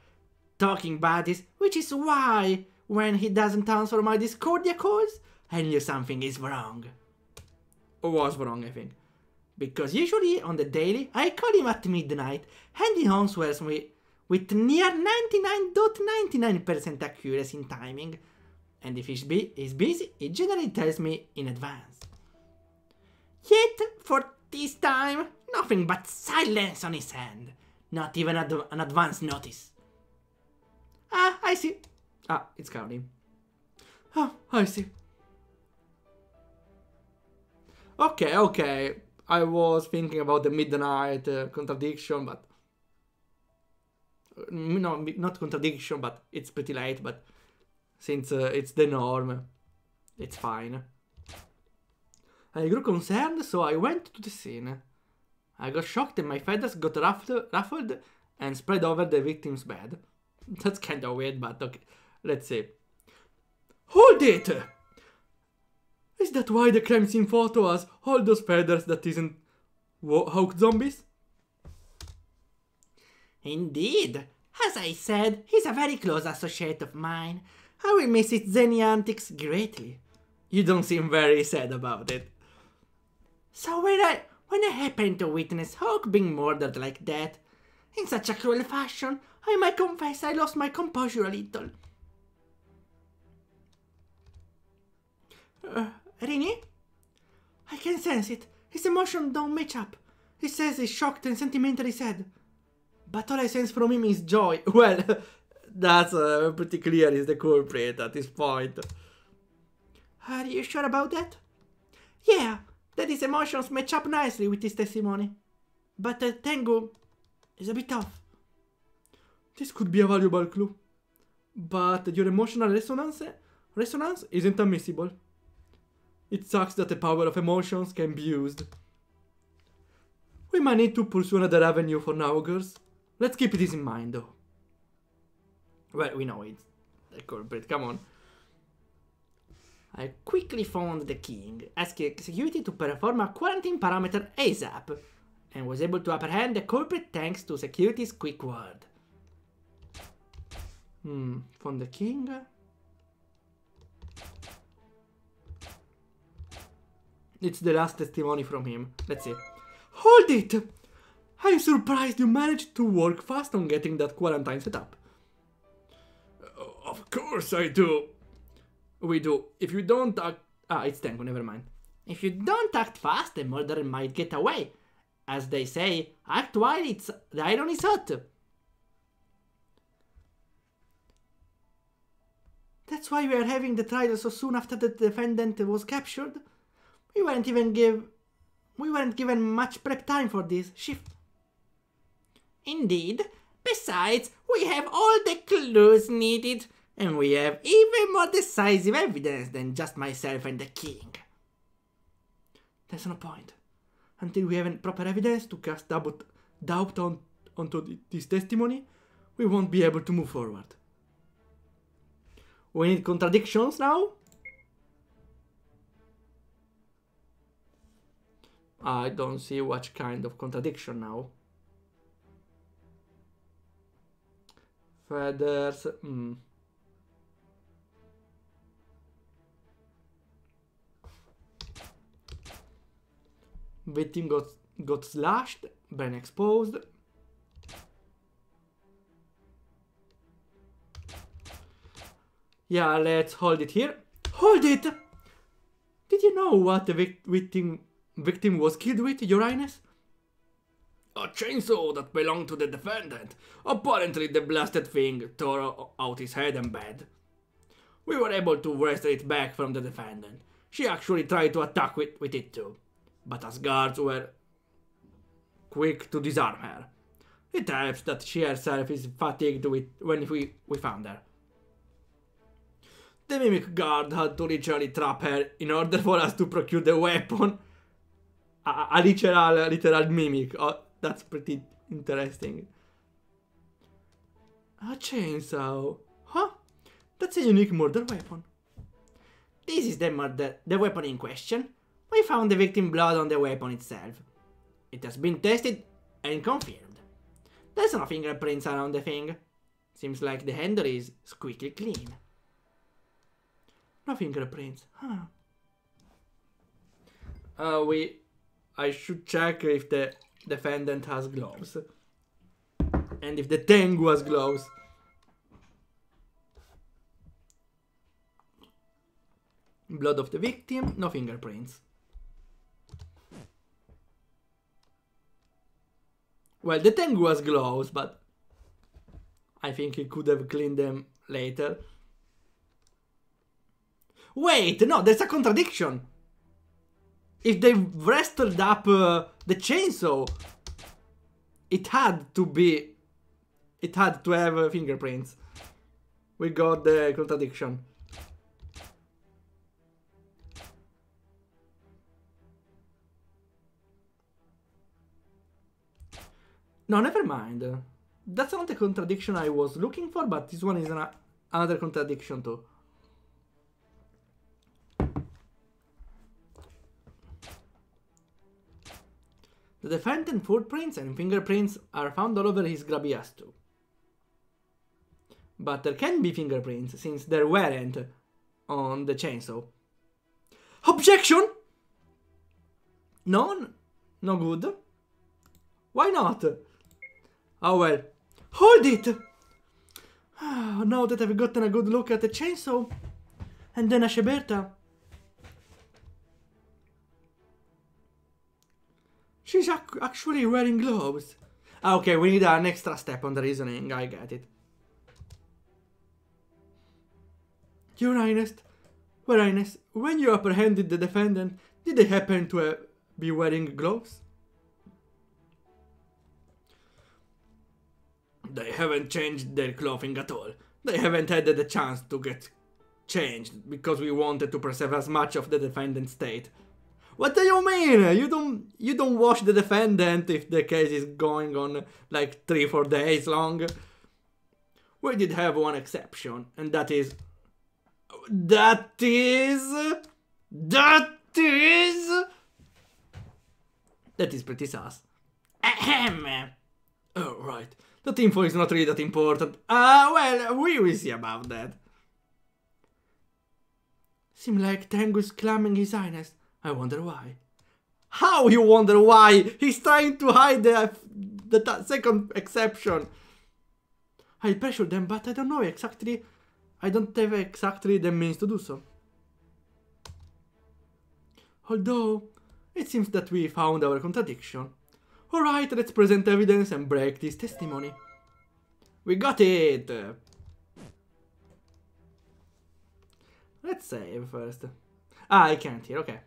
[SPEAKER 1] Talking buddies, which is why, when he doesn't answer my Discordia calls, I knew something is wrong. Or was wrong, I think. Because usually, on the daily, I call him at midnight, and he answers me with near 99.99% accuracy in timing. And if he's busy, he generally tells me in advance. Yet, for this time, nothing but silence on his hand. Not even an advance notice. Ah, I see. Ah, it's counting. Oh, I see. Okay. I was thinking about the midnight contradiction, but... No, not contradiction, but it's pretty late, but... Since it's the norm, it's fine. I grew concerned, so I went to the scene. I got shocked and my feathers got ruffled and spread over the victim's bed. That's kinda weird, but okay. Let's see. Hold it! Is that why the crime scene photo has all those feathers that isn't Hawkzombies? Indeed. As I said, he's a very close associate of mine. I will miss its zany antics greatly. You don't seem very sad about it. So when I happen to witness Hawk being murdered like that, in such a cruel fashion, I might confess I lost my composure a little. Rini? I can sense it. His emotions don't match up. He says he's shocked and sentimentally sad. But all I sense from him is joy. Well, that's pretty clear he's the culprit at this point. Are you sure about that? Yeah, that his emotions match up nicely with his testimony. But Tengu is a bit off. This could be a valuable clue. But your emotional resonance isn't admissible. It sucks that the power of emotions can be used. We might need to pursue another avenue for now, girls. Let's keep this in mind, though. Well, we know it's the culprit, come on. I quickly found the king, asking security to perform a quarantine parameter ASAP, and was able to apprehend the culprit thanks to security's quick word. Found the king. It's the last testimony from him. Let's see. Hold it! I'm surprised you managed to work fast on getting that quarantine set up. Of course I do. We do. If you don't act... Ah, it's Tengu, never mind. If you don't act fast, the murderer might get away. As they say, act while the iron is hot. That's why we are having the trial so soon after the defendant was captured. We weren't given much prep time for this shift. Indeed. Besides, We have all the clues needed, and we have even more decisive evidence than just myself and the king. There's no point. Until we have proper evidence to cast doubt onto this testimony, we won't be able to move forward. We need contradictions now? I don't see what kind of contradiction now. Feathers. Victim got slashed, brain exposed. Yeah, let's hold it here. Hold it! Did you know what the victim was killed with, Your Highness?
[SPEAKER 2] A chainsaw that belonged to the defendant. Apparently the blasted thing tore out his head and bed. We were able to wrestle it back from the defendant. She actually tried to attack with it too, but us guards were quick to disarm her. It helps that she herself is fatigued when we found her. The mimic guard had to literally trap her in order for us to procure the weapon.
[SPEAKER 1] A literal mimic. Oh, that's pretty interesting. A chainsaw. Huh? That's a unique murder weapon. This is the weapon in question. We found the victim's blood on the weapon itself. It has been tested and confirmed. There's no fingerprints around the thing. Seems like the handle is squeaky clean. No fingerprints, huh? I should check if the defendant has gloves. And if the Tengu has gloves. Blood of the victim, no fingerprints. Well, the Tengu has gloves, but I think he could have cleaned them later. Wait, no, there's a contradiction. If they wrestled up the chainsaw, it had to have fingerprints. We got the contradiction. No, never mind. That's not the contradiction I was looking for, but this one is another contradiction too. The defendant's footprints and fingerprints are found all over his grubby ass too. But there can be fingerprints, since there weren't on the chainsaw. Objection! No good. Why not? Oh well. Hold it! Now that I've gotten a good look at the chainsaw, and then Asheberta. She's actually wearing gloves. Okay, we need an extra step on the reasoning, I get it. Your Highness, when you apprehended the defendant, did they happen to be wearing gloves?
[SPEAKER 2] They haven't changed their clothing at all. They haven't had the chance to get changed because we wanted to preserve as much of the defendant's state.
[SPEAKER 1] What do you mean? You don't wash the defendant if the case is going on like 3-4 days long.
[SPEAKER 2] We did have one exception, and that is
[SPEAKER 1] pretty sus.
[SPEAKER 2] Ahem.
[SPEAKER 1] Oh, right. That info is not really that important. Well, we will see about that. Seems like Tengu is claiming his highness. I wonder why. How you wonder why? He's trying to hide the second exception. I pressured them, but I don't know exactly. I don't have exactly the means to do so. Although, it seems that we found our contradiction. Alright, let's present evidence and break this testimony. We got it! Let's save first. I can't here, okay.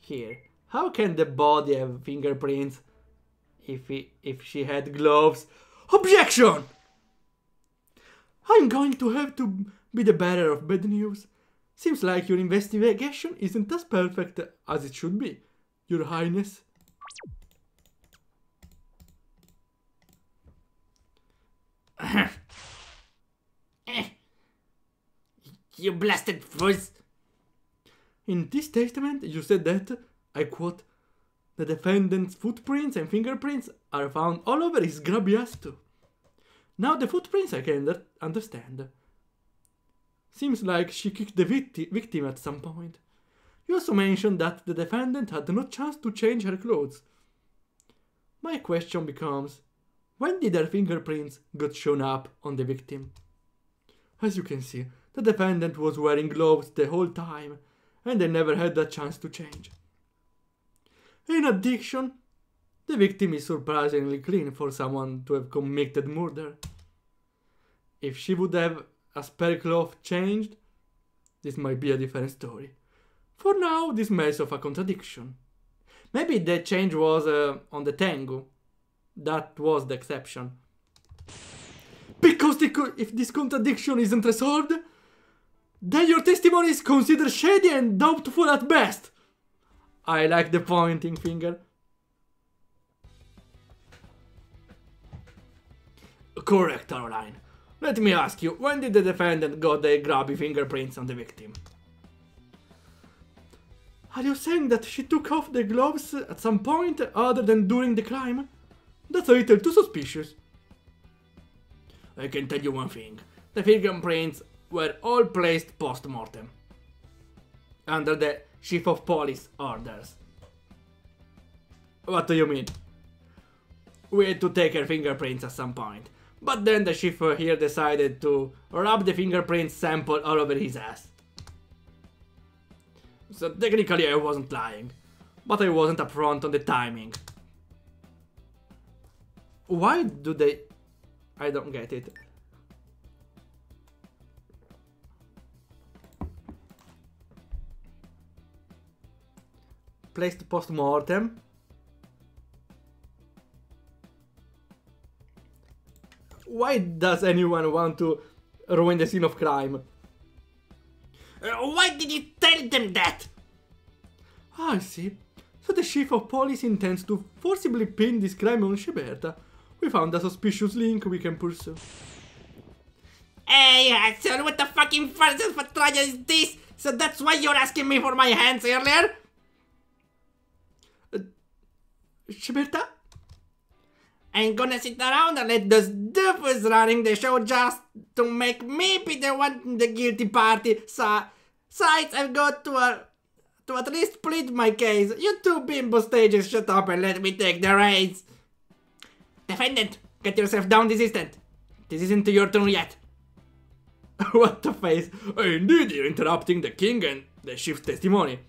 [SPEAKER 1] Here. How can the body have fingerprints if she had gloves. Objection! I'm going to have to be the bearer of bad news. Seems like your investigation isn't as perfect as it should be, Your Highness.
[SPEAKER 2] You blasted fuzz!
[SPEAKER 1] In this statement, you said that, I quote, the defendant's footprints and fingerprints are found all over his grubby ass too. Now the footprints I can understand. Seems like she kicked the victim at some point. You also mentioned that the defendant had no chance to change her clothes. My question becomes, when did her fingerprints got shown up on the victim? As you can see, the defendant was wearing gloves the whole time, and they never had that chance to change. In addition, the victim is surprisingly clean for someone to have committed murder. If she would have a spare cloth changed, this might be a different story. For now, this mess of a contradiction. Maybe the change was on the tango. That was the exception. Because if this contradiction isn't resolved, then your testimony is considered shady and doubtful at best. I like the pointing finger.
[SPEAKER 2] Correct, Caroline. Let me ask you, when did the defendant got the grubby fingerprints on the victim?
[SPEAKER 1] Are you saying that she took off the gloves at some point other than during the crime? That's a little too suspicious.
[SPEAKER 2] I can tell you one thing. The fingerprints were all placed post-mortem. Under the Chief of Police orders.
[SPEAKER 1] What do you mean?
[SPEAKER 2] We had to take her fingerprints at some point. But then the chief here decided to rub the fingerprint sample all over his ass. So technically I wasn't lying. But I wasn't upfront on the timing.
[SPEAKER 1] Why do they... I don't get it. Placed post-mortem. Why does anyone want to ruin the scene of crime?
[SPEAKER 2] Why did you tell them that?
[SPEAKER 1] I see. So the chief of police intends to forcibly pin this crime on Sheberta. We found a suspicious link we can pursue.
[SPEAKER 2] Hey, Axel, what the fucking farce of a trial is this? So that's why you're asking me for my hands earlier?
[SPEAKER 1] Sheberta?
[SPEAKER 2] I ain't gonna sit around and let those doofus running the show just to make me be the one in the guilty party. So, sides I've got to at least plead my case. You two bimbo stages, shut up and let me take the reins. Defendant, get yourself down this instant. This isn't your turn yet.
[SPEAKER 1] What the face? Indeed, you're interrupting the king and the chief's testimony.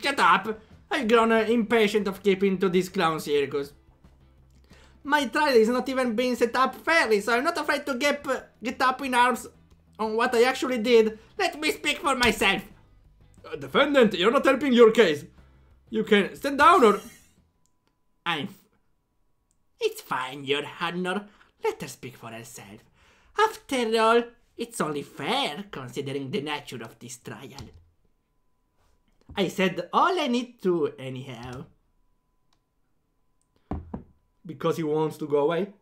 [SPEAKER 2] Shut up. I've grown impatient of keeping to this clown circus. My trial is not even being set up fairly, so I'm not afraid to get up in arms on what I actually did. Let me speak for myself.
[SPEAKER 1] Defendant, you're not helping your case. You can stand down or...
[SPEAKER 2] It's fine, Your Honor. Let her speak for herself. After all, it's only fair considering the nature of this trial. I said all I need to anyhow.
[SPEAKER 1] Because he wants to go away?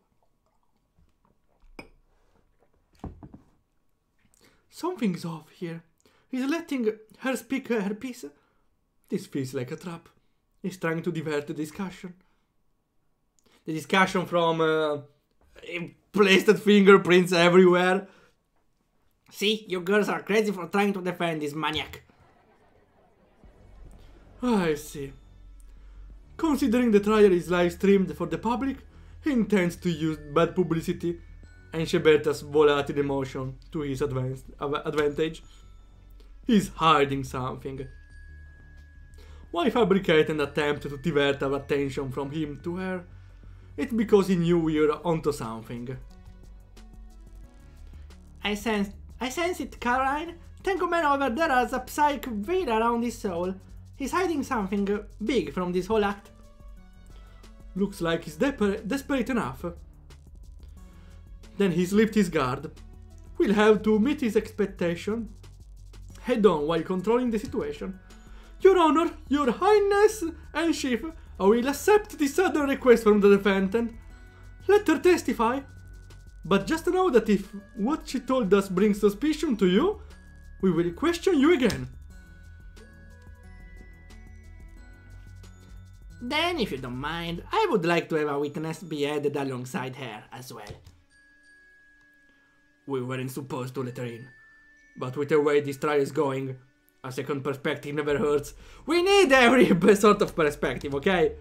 [SPEAKER 1] Something's off here. He's letting her speak her piece. This feels like a trap. He's trying to divert the discussion. The discussion from placed fingerprints everywhere.
[SPEAKER 2] See, you girls are crazy for trying to defend this maniac.
[SPEAKER 1] I see. Considering the trial is live streamed for the public, he intends to use bad publicity and Sheberta's volatile emotion to his advantage. He's hiding something. Why fabricate an attempt to divert our attention from him to her? It's because he knew we were onto something.
[SPEAKER 2] I sense it, Caroline. Tango Man over there has a psychic veil around his soul. He's hiding something big from this whole act.
[SPEAKER 1] Looks like he's desperate enough. Then he slipped his guard. We'll have to meet his expectation. Head on while controlling the situation. Your Honor, Your Highness and Chief, I will accept this sudden request from the defendant. Let her testify. But just know that if what she told us brings suspicion to you, we will question you again.
[SPEAKER 2] Then, if you don't mind, I would like to have a witness be added alongside her as well.
[SPEAKER 1] We weren't supposed to let her in. But with the way this trial is going, a second perspective never hurts. We need every sort of perspective, okay?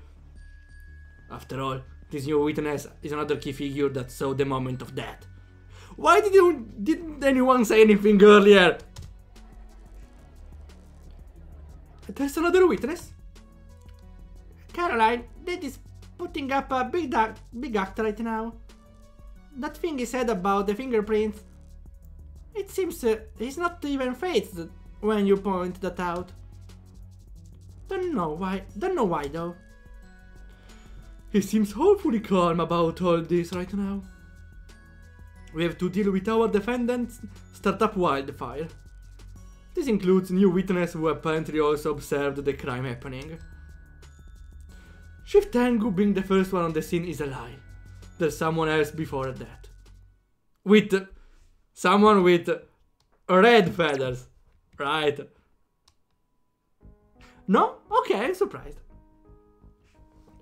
[SPEAKER 1] After all, this new witness is another key figure that saw the moment of death. Why didn't anyone say anything earlier? There's another witness.
[SPEAKER 2] Caroline, Dad is putting up a big act right now. That thing he said about the fingerprints. It seems he's not even phased when you point that out. Don't know why though.
[SPEAKER 1] He seems hopefully calm about all this right now. We have to deal with our defendant's startup wildfire. This includes new witnesses who apparently also observed the crime happening. Chief Tengu being the first one on the scene is a lie. There's someone else before that. Someone with red feathers. Right. No? Okay, surprised.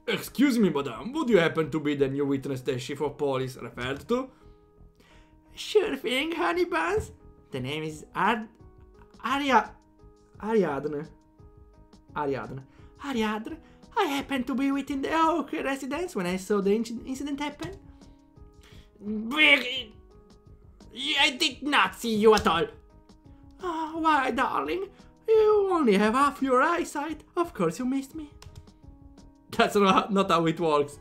[SPEAKER 1] Excuse me, madame, would you happen to be the new witness the chief of police referred to?
[SPEAKER 2] Sure thing, honey buns. The name is Ariadne. I happened to be within the Oak residence when I saw the incident happen. I did not see you at all.
[SPEAKER 1] Oh, why, darling? You only have half your eyesight. Of course you missed me. That's not how it works.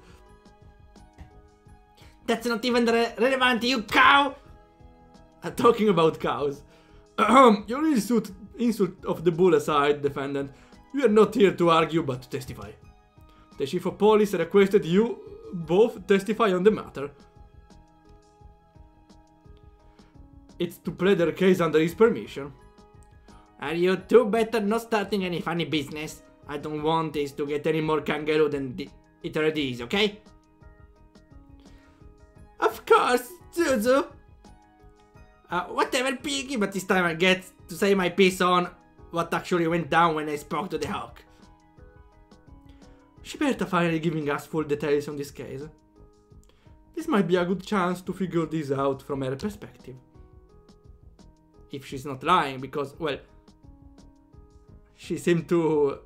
[SPEAKER 2] That's not even relevant, you cow!
[SPEAKER 1] Talking about cows. Your insult of the bull aside, defendant. We are not here to argue but to testify. The chief of police requested you both testify on the matter. It's to play their case under his permission.
[SPEAKER 2] Are you two better not starting any funny business? I don't want this to get any more kangaroo than it already is, okay?
[SPEAKER 1] Of course, Zuzu.
[SPEAKER 2] Whatever, Piggy, but this time I get to say my piece on what actually went down when I spoke to the Hawk.
[SPEAKER 1] Shiberta finally giving us full details on this case. This might be a good chance to figure this out from her perspective. If she's not lying, because, well, she seemed to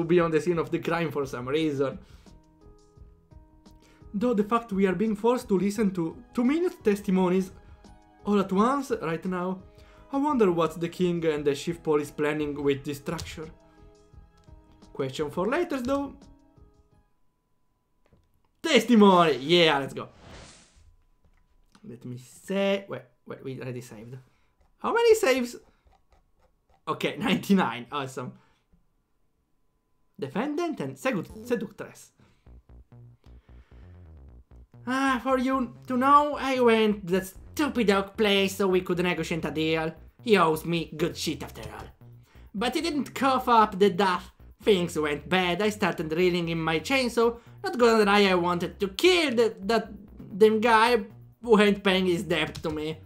[SPEAKER 1] be on the scene of the crime for some reason. Though the fact we are being forced to listen to 2-minute testimonies all at once right now, I wonder what's the king and the chief police planning with this structure. Question for later though. Testimony! Yeah, let's go. Let me say... Wait, we already saved. How many saves? Okay, 99. Awesome. Defendant and seductress.
[SPEAKER 2] For you to know, I went to that stupid Oak place so we could negotiate a deal. He owes me good shit after all. But he didn't cough up the death. Things went bad. I started reeling in my chainsaw. Not gonna lie, I wanted to kill that damn guy who ain't paying his debt to me.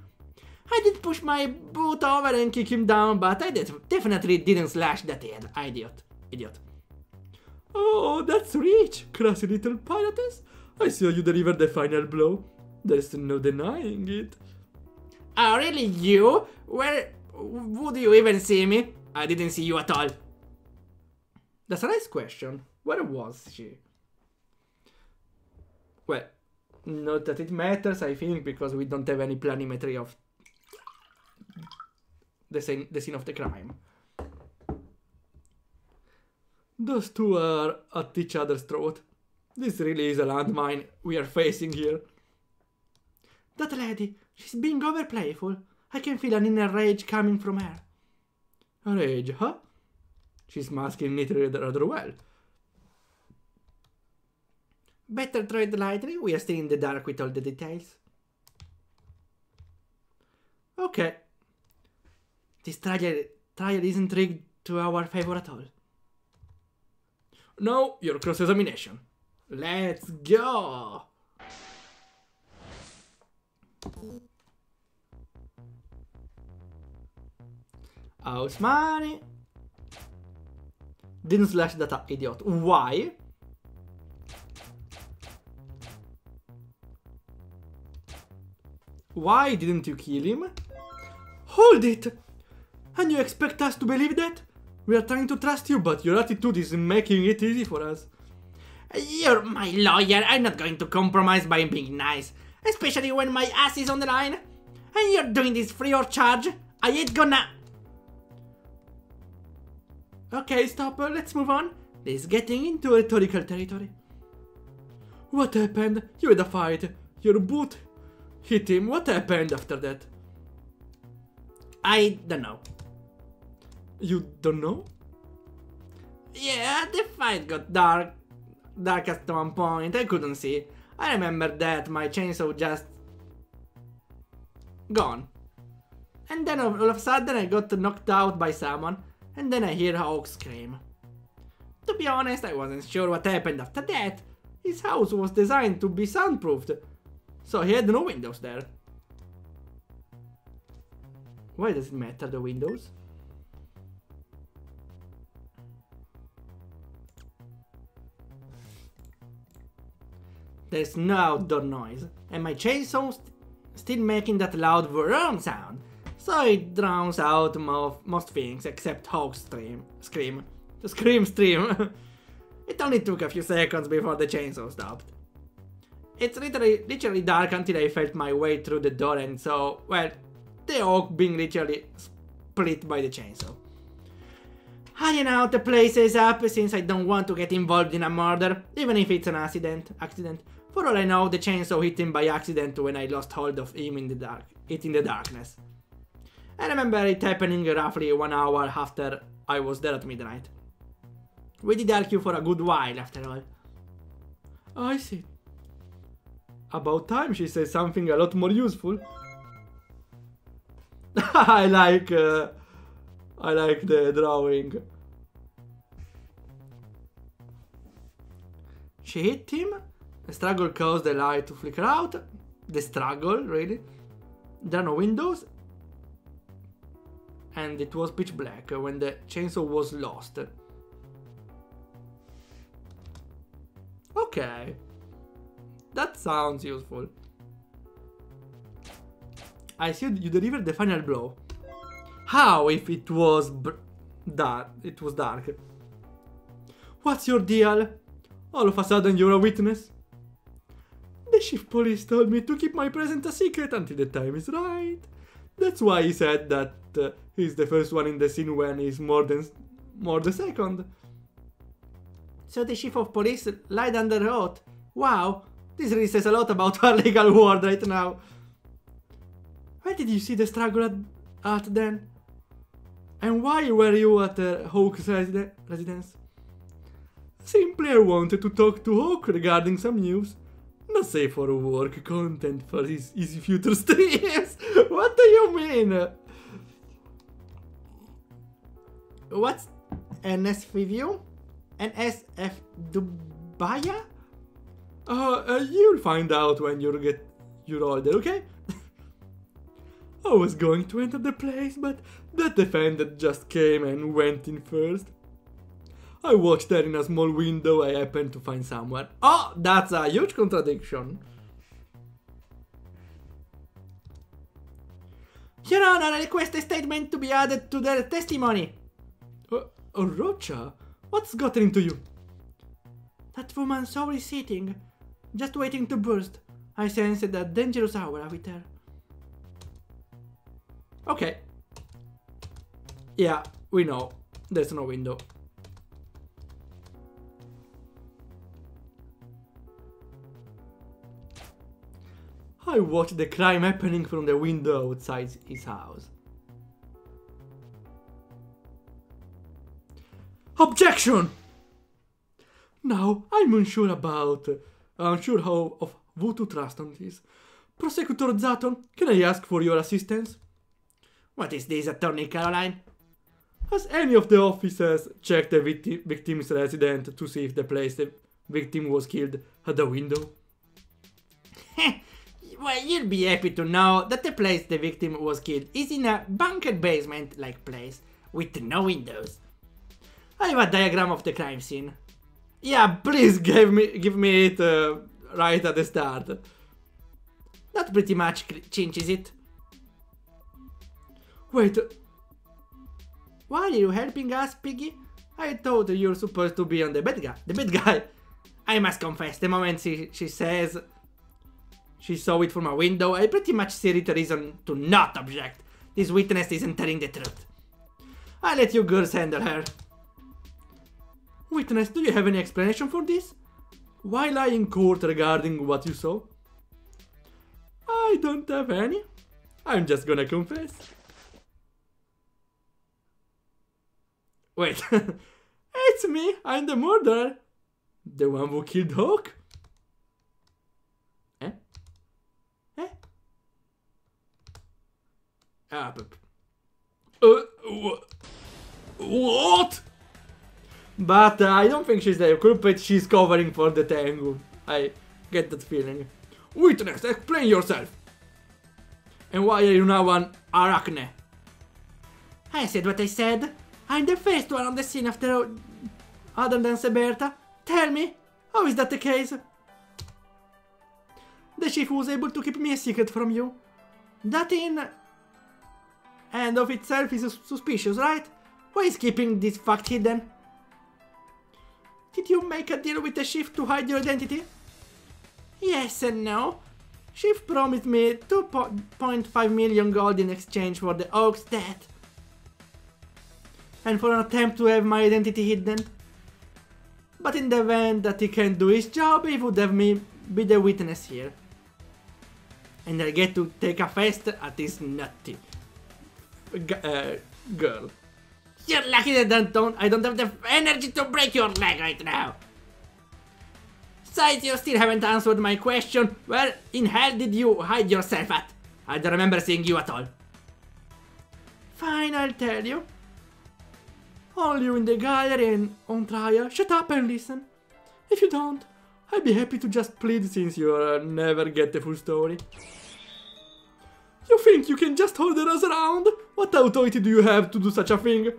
[SPEAKER 2] I did push my boot over and kick him down, but I definitely didn't slash that idiot.
[SPEAKER 1] Oh, that's rich, classy little piratess. I saw you deliver the final blow. There's no denying it.
[SPEAKER 2] Oh, really, you? Where would you even see me? I didn't see you at all.
[SPEAKER 1] That's a nice question. Where was she? Well, not that it matters, I think, because we don't have any planimetry of the scene of the crime. Those two are at each other's throat. This really is a landmine we are facing here.
[SPEAKER 2] That lady, she's being over playful. I can feel an inner rage coming from her.
[SPEAKER 1] A rage, huh? She's masking it rather well. Better tread lightly, we are still in the dark with all the details. Okay. This trial isn't rigged to our favor at all. No, your cross-examination. Let's go! House money. Didn't slash that up, idiot. Why? Why didn't you kill him? Hold it! And you expect us to believe that? We are trying to trust you, but your attitude is making it easy for us. You're my lawyer. I'm not going to compromise by being nice. Especially when my ass is on the line. And you're doing this free of charge. I ain't gonna... Okay, stop. Let's move on. This is getting into rhetorical territory. What happened? You had a fight. Your boot hit him. What happened after that? I don't know. You don't know? Yeah, the fight got dark at one point. I couldn't see. I remember that my chainsaw just gone. And then all of a sudden I got knocked out by someone. And then I hear Hawk scream. To be honest, I wasn't sure what happened after that. His house was designed to be soundproofed, so he had no windows there. Why does it matter, the windows? There's no outdoor noise, and my chainsaw's still making that loud vroom sound, so it drowns out most things except Hawk's scream. The scream stream. It only took a few seconds before the chainsaw stopped. It's literally dark until I felt my way through the door and saw, well, the Hawk being literally split by the chainsaw. Hiding out the place is up since I don't want to get involved in a murder, even if it's an accident. For all I know, the chainsaw hit him by accident when I lost hold of him in the darkness. I remember it happening roughly 1 hour after I was there at midnight. We did argue for a good while after all. I see. About time she says something a lot more useful. I like the drawing. She hit him. The struggle caused the light to flicker out. The struggle, really. There are no windows. And it was pitch black when the chainsaw was lost. Okay. That sounds useful. I see you delivered the final blow. How if it was dark? It was dark. What's your deal? All of a sudden you're a witness? The chief police told me to keep my present a secret until the time is right. That's why he said that he's the first one in the scene when he's more the second. So the chief of police lied under oath. Wow, this really says a lot about our legal world right now. Where did you see the struggle at then? And why were you at Hawk's residence? Simply I wanted to talk to Hawk regarding some news. Not safe for work content for his easy future streams. What do you mean? What's NSFView? NSF Dubaya? You'll find out when you're older, okay? I was going to enter the place, but that defendant just came and went in first. I watched her in a small window I happened to find somewhere. Oh, that's a huge contradiction. Your Honor, I request a statement to be added to their testimony. Rocha, what's gotten into you? That woman saw me sitting, just waiting to burst. I sensed a dangerous aura with her. Okay. Yeah, we know. There's no window. I watched the crime happening from the window outside his house. Objection! Now, I'm unsure how of who to trust on this. Prosecutor Zaton, can I ask for your assistance?
[SPEAKER 2] What is this, Attorney Caroline?
[SPEAKER 1] Has any of the officers checked the victim's residence to see if the place the victim was killed had a window?
[SPEAKER 2] Well, you'll be happy to know that the place the victim was killed is in a bunker basement-like place with no windows. I have a diagram of the crime scene.
[SPEAKER 1] Yeah, please give me it right at the start.
[SPEAKER 2] That pretty much changes it.
[SPEAKER 1] Wait.
[SPEAKER 2] Why are you helping us, Piggy?
[SPEAKER 1] I thought you were supposed to be on the bad guy. The bad guy.
[SPEAKER 2] I must confess, the moment she says she saw it from a window, I pretty much see it a reason to not object. This witness isn't telling the truth. I'll let you girls handle her.
[SPEAKER 1] Witness, do you have any explanation for this? Why lie in court regarding what you saw? I don't have any. I'm just gonna confess. Wait, it's me, I'm the murderer. The one who killed Hawk? Eh? Eh? What? But I don't think she's the culprit, she's covering for the tango. I get that feeling. Witness, explain yourself. And why are you now an arachne?
[SPEAKER 2] I said what I said. I'm the first one on the scene after other than Seberta. Tell me, how is that the case?
[SPEAKER 1] The chief was able to keep me a secret from you.
[SPEAKER 2] That in and of itself is suspicious, right? Why is keeping this fact hidden?
[SPEAKER 1] Did you make a deal with the chief to hide your identity?
[SPEAKER 2] Yes and no. Chief promised me 2.5 million gold in exchange for the Oak's death.
[SPEAKER 1] And for an attempt to have my identity hidden. But in the event that he can't do his job, he would have me be the witness here. And I get to take a fest at this nutty girl.
[SPEAKER 2] You're lucky that I don't have the energy to break your leg right now. Besides, you still haven't answered my question. Where in hell did you hide yourself at? I don't remember seeing you at all.
[SPEAKER 1] Fine, I'll tell you. All you in the gallery and on trial, shut up and listen. If you don't, I'd be happy to just plead since you'll never get the full story. You think you can just order us around? What authority do you have to do such a thing?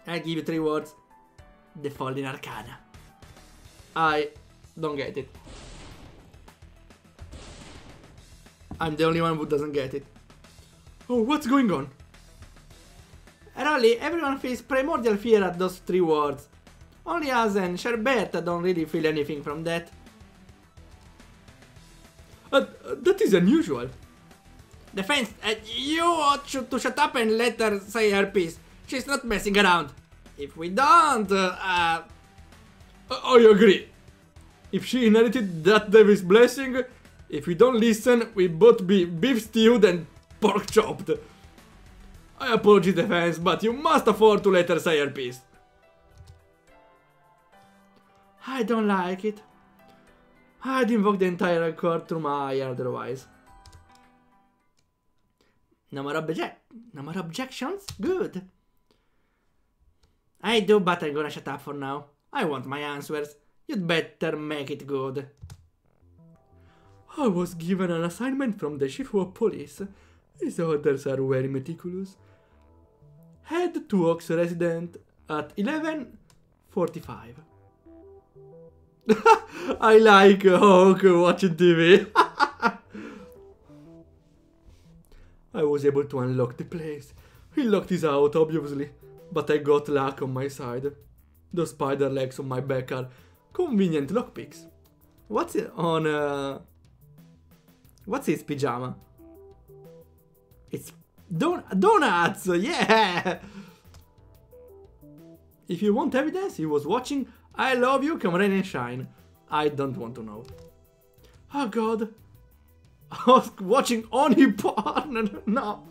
[SPEAKER 2] I'll give you 3 words. The Fallen Arcana.
[SPEAKER 1] I don't get it. I'm the only one who doesn't get it. Oh, what's going on?
[SPEAKER 2] Rolly, everyone feels primordial fear at those 3 words. Only us and Sherberta don't really feel anything from that.
[SPEAKER 1] That is unusual.
[SPEAKER 2] Defense, you ought to shut up and let her say her piece. She's not messing around. If we don't,
[SPEAKER 1] I agree. If she inherited that devil's blessing, if we don't listen, we both be beef stewed and pork chopped. I apologize, defense, but you must afford to let her say her piece. I don't like it. I'd invoke the entire court through my eye otherwise.
[SPEAKER 2] No more objections? Good. I do, but I'm gonna shut up for now. I want my answers. You'd better make it good.
[SPEAKER 1] I was given an assignment from the chief of police. His orders are very meticulous. Head to Oak's residence at 11:45. I like Hawk watching TV. I was able to unlock the place. He locked his out, obviously, but I got luck on my side. The spider legs on my back are convenient lockpicks. What's it on, what's his pyjama? It's donuts, yeah! If you want evidence, he was watching I Love You, Come Rain and Shine. I don't want to know. Oh god. I was watching only porn, no.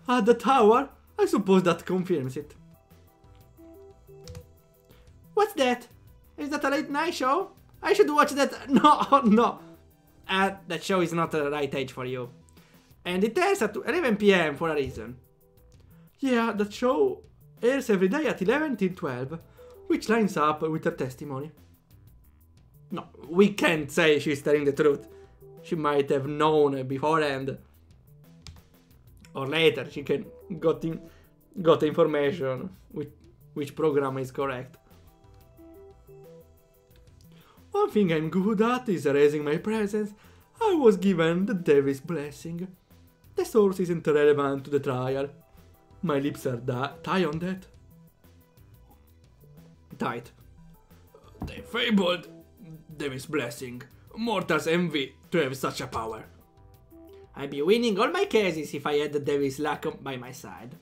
[SPEAKER 1] At the tower, I suppose that confirms it. What's that? Is that a late night show? I should watch that. No, no. That show is not the right age for you. And it airs at 11 PM for a reason. Yeah, that show airs every day at 11 till 12, which lines up with her testimony. No, we can't say she's telling the truth. She might have known beforehand. Or later, she can got information which program is correct. One thing I'm good at is raising my presence. I was given the devil's blessing. The source isn't relevant to the trial. My lips are tight on that. Tight. The fabled devil's blessing. Mortals envy to have such a power. I'd be winning all my cases if I had the devil's luck by my side.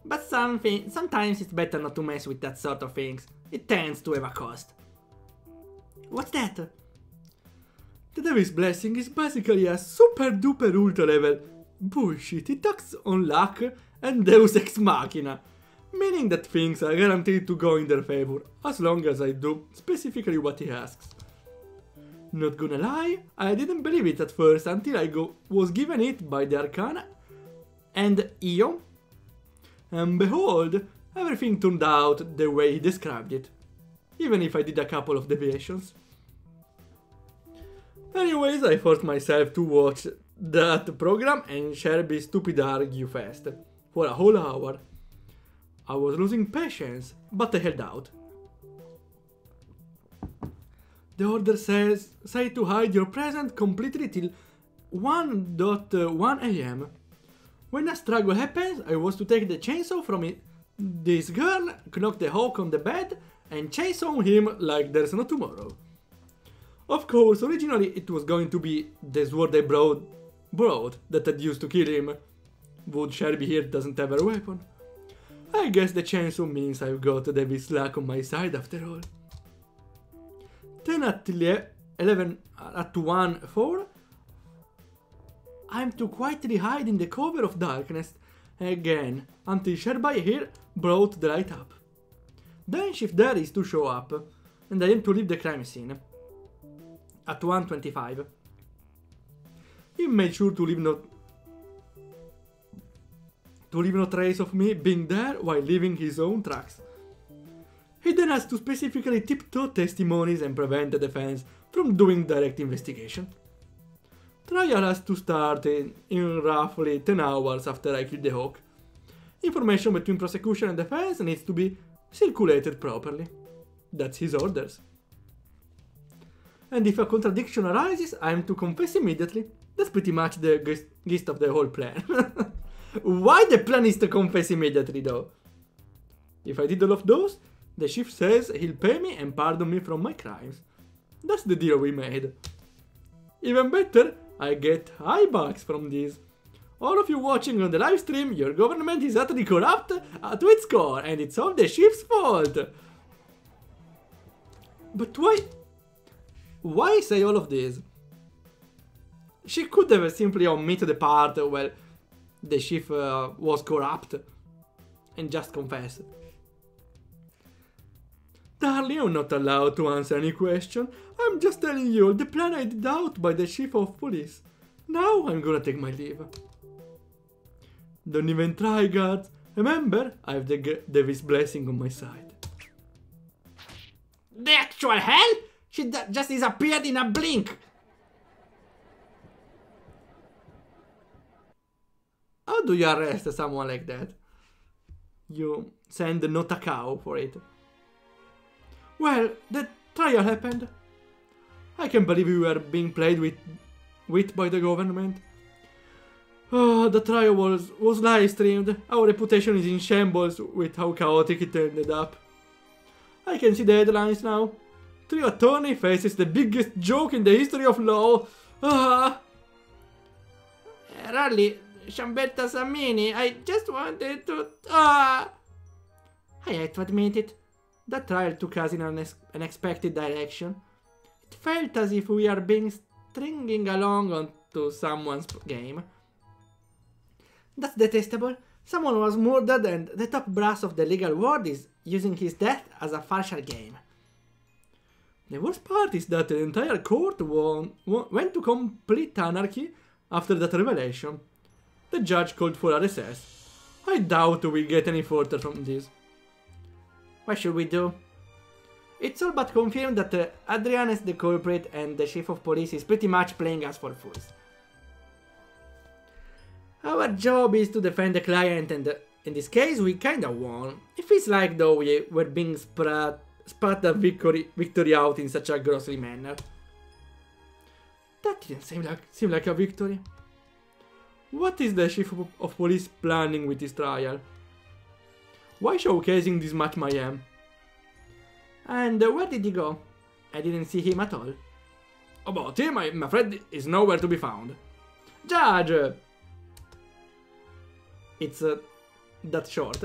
[SPEAKER 1] But sometimes it's better not to mess with that sort of things. It tends to have a cost. What's that? The devil's blessing is basically a super duper ultra level bullshit. It acts on luck and deus ex machina, meaning that things are guaranteed to go in their favor as long as I do specifically what he asks. Not gonna lie, I didn't believe it at first until I was given it by the Arcana and Io, and behold, everything turned out the way he described it, even if I did a couple of deviations. Anyways, I forced myself to watch that program and Shelby's stupid argue fest for a whole hour. I was losing patience, but I held out. The order says, say to hide your presence completely till 1:1 AM. When a struggle happens, I was to take the chainsaw from this girl, knock the hawk on the bed, and chainsaw him like there's no tomorrow. Of course, originally it was going to be the sword I brought that had used to kill him. Wood Shelby here doesn't have a weapon. I guess the chainsaw means I've got the devil's luck on my side after all. Then at 1:04, I'm to quietly hide in the cover of darkness again until Shelby here brought the light up. Then Shift there is to show up, and I am to leave the crime scene. At 1:25. He made sure to leave no trace of me being there while leaving his own tracks. He then has to specifically tiptoe testimonies and prevent the defense from doing direct investigation. Trial has to start in roughly 10 hours after I kill the hawk. Information between prosecution and defense needs to be circulated properly. That's his orders. And if a contradiction arises, I am to confess immediately. That's pretty much the gist of the whole plan. Why the plan is to confess immediately though? If I did all of those, the chief says he'll pay me and pardon me from my crimes. That's the deal we made. Even better, I get high bucks from this. All of you watching on the live stream, your government is utterly corrupt to its core, and it's all the chief's fault. But why? Why say all of this? She could have simply omitted the part where the chief was corrupt and just confessed. Darling, I'm not allowed to answer any question. I'm just telling you the plan I did out by the chief of police. Now I'm gonna take my leave. Don't even try, guards. Remember, I have the devil's blessing on my side.
[SPEAKER 2] The actual hell? She just disappeared in a blink.
[SPEAKER 1] How do you arrest someone like that? You send not a cow for it. Well, the trial happened. I can't believe we were being played with by the government. Oh, the trial was live streamed. Our reputation is in shambles with how chaotic it ended up. I can see the headlines now. Trio attorney faces the biggest joke in the history of law.
[SPEAKER 2] Rally, Ciambetta Sammini, I just wanted to... I
[SPEAKER 1] hate to admit it. That trial took us in an unexpected direction. It felt as if we are being stringing along onto someone's game. That's detestable. Someone was murdered and the top brass of the legal world is using his death as a partial game. The worst part is that the entire court went to complete anarchy after that revelation. The judge called for a recess. I doubt we get any further from this. What should we do? It's all but confirmed that Adrian is the culprit and the chief of police is pretty much playing us for fools. Our job is to defend the client and in this case we kinda won. It feels like though we were being spat the victory out in such a grossly manner. That didn't seem like a victory. What is the chief of police planning with this trial? Why showcasing this much mayhem? And where did he go? I didn't see him at all.
[SPEAKER 2] About him, I'm afraid is nowhere to be found.
[SPEAKER 1] Judge! It's that short.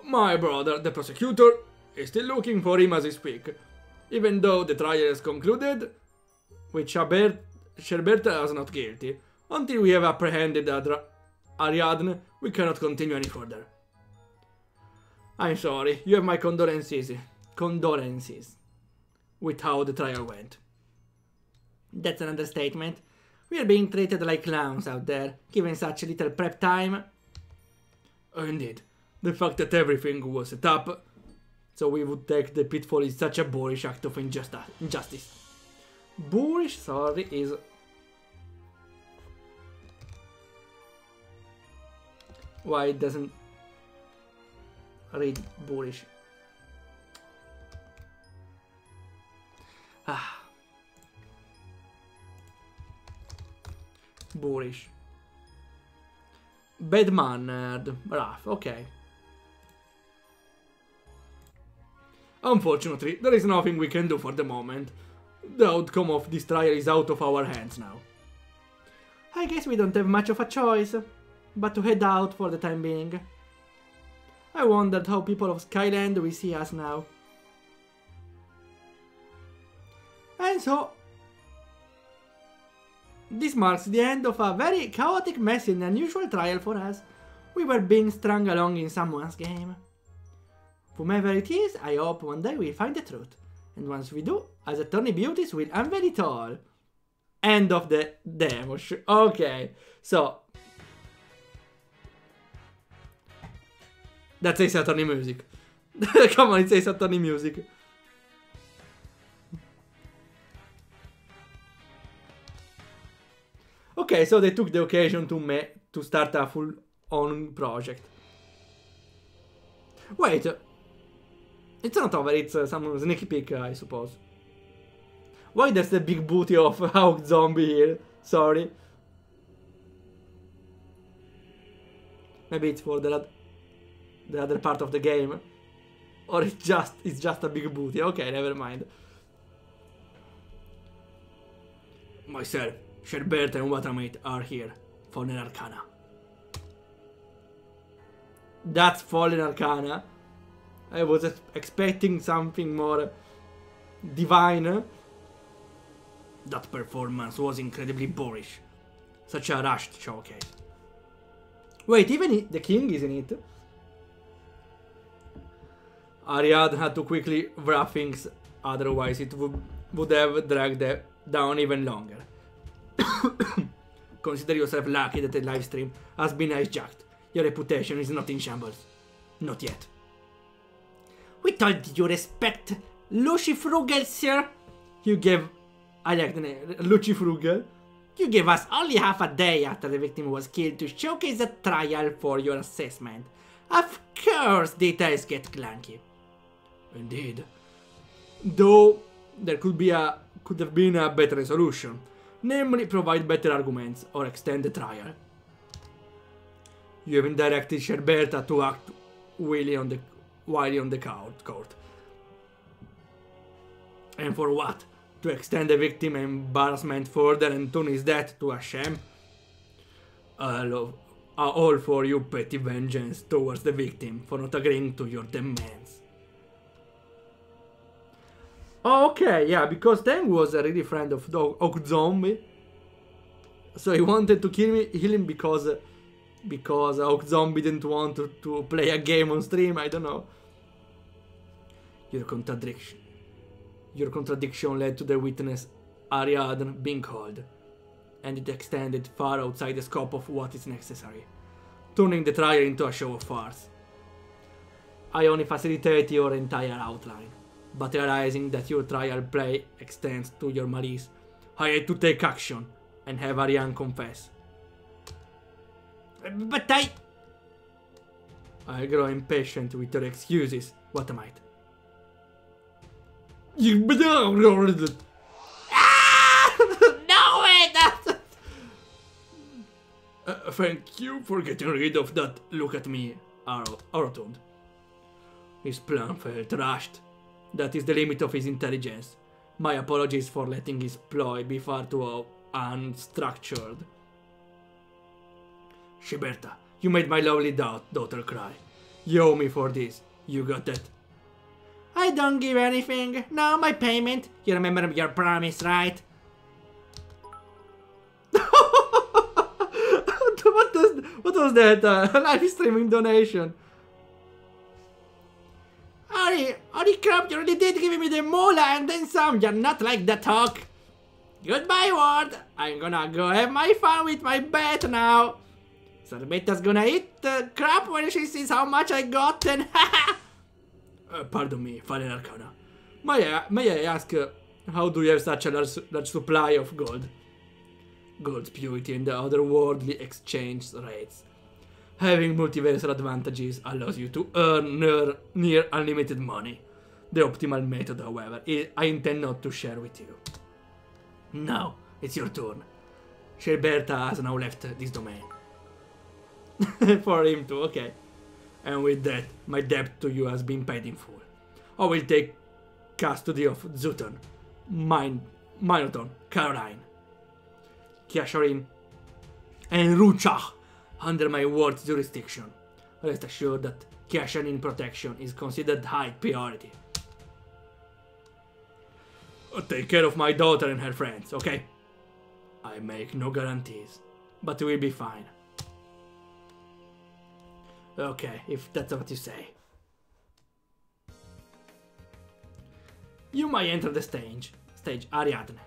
[SPEAKER 2] My brother, the prosecutor, is still looking for him as we speak. Even though the trial is concluded, with Sherberta is not guilty. Until we have apprehended Ariadne, we cannot continue any further. I'm sorry, you have my condolences. With how the trial went.
[SPEAKER 1] That's an understatement. We are being treated like clowns out there, given such little prep time.
[SPEAKER 2] Indeed. The fact that everything was set up so we would take the pitfall is such a boorish act of injustice.
[SPEAKER 1] Boorish, sorry, is... Why it doesn't read boorish? Ah. Boorish. Bad mannered. Rough, okay.
[SPEAKER 2] Unfortunately, there is nothing we can do for the moment. The outcome of this trial is out of our hands now.
[SPEAKER 1] I guess we don't have much of a choice, but to head out for the time being. I wondered how people of Skyland will see us now. And so, this marks the end of a very chaotic, messy and unusual trial for us. We were being strung along in someone's game. Whomever it is, I hope one day we'll find the truth. And once we do, as Attorney Beauties will unveil it all. End of the demo. Okay, so... That says Attorney Music. Come on, it says Attorney Music. Okay, so they took the occasion to start a full-on project. Wait, it's not over, it's some sneaky peek, I suppose. Why there's the big booty of Hawkzombie here? Sorry. Maybe it's for the other part of the game. Or it's just a big booty. Okay, never mind.
[SPEAKER 2] Myself, Sherbert and Watermate are here. Fallen Arcana.
[SPEAKER 1] That's Fallen Arcana. I was expecting something more divine.
[SPEAKER 2] That performance was incredibly boorish. Such a rushed showcase.
[SPEAKER 1] Wait, even the king is in it?
[SPEAKER 2] Ariadne had to quickly wrap things, otherwise it would have dragged down even longer. Consider yourself lucky that the livestream has been hijacked. Your reputation is not in shambles. Not yet.
[SPEAKER 1] We told you respect Lucifrugal, sir. You gave... I like the name. Lucifrugal. You gave us only half a day after the victim was killed to showcase a trial for your assessment. Of course, details get clunky.
[SPEAKER 2] Indeed. Though, there could have been a better solution. Namely, provide better arguments or extend the trial. You even directed Sherberta to act while on the court. And for what? To extend the victim embarrassment further and turn his death to a shame? All for you petty vengeance towards the victim for not agreeing to your demands.
[SPEAKER 1] Okay, yeah, because Tang was a really friend of Hawkzombie. So he wanted to kill him because because Hawkzombie didn't want to play a game on stream, I don't know. Your contradiction led to the witness Ariadne being called, and it extended far outside the scope of what is necessary, turning the trial into a show of farce. I only facilitate your entire outline, but realizing that your trial play extends to your malice, I had to take action and have Ariane confess.
[SPEAKER 2] But
[SPEAKER 1] I grow impatient with your excuses. What am I?
[SPEAKER 2] No way!
[SPEAKER 1] Thank you for getting rid of that look at me, Arotund. His plan felt rushed. That is the limit of his intelligence. My apologies for letting his ploy be far too unstructured. Shiberta, you made my lovely daughter cry. You owe me for this. You got that?
[SPEAKER 2] I don't give anything. No, my payment. You remember your promise, right?
[SPEAKER 1] What was that? Live streaming donation.
[SPEAKER 2] Holy crap, you really did give me the moolah and then some. You're not like that, Hawk. Goodbye, Ward. I'm gonna go have my fun with my bet now. Sorbeta's gonna eat the crap when she sees how much I got and
[SPEAKER 1] pardon me, Fallen Arcana. May I ask, how do you have such a large supply of gold? Gold's purity and the otherworldly exchange rates. Having multiversal advantages allows you to earn near unlimited money. The optimal method, however, I intend not to share with you. Now, it's your turn. Sherberta has now left this domain. For him too, okay. And with that, my debt to you has been paid in full. I will take custody of Zuton, Minoton, Caroline, Kiasharin, and Ruchach under my ward's jurisdiction. Rest assured that Kiasharin protection is considered high priority. Take care of my daughter and her friends, okay? I make no guarantees, but we'll be fine. Okay, if that's what you say. You may enter the stage, Ariadne.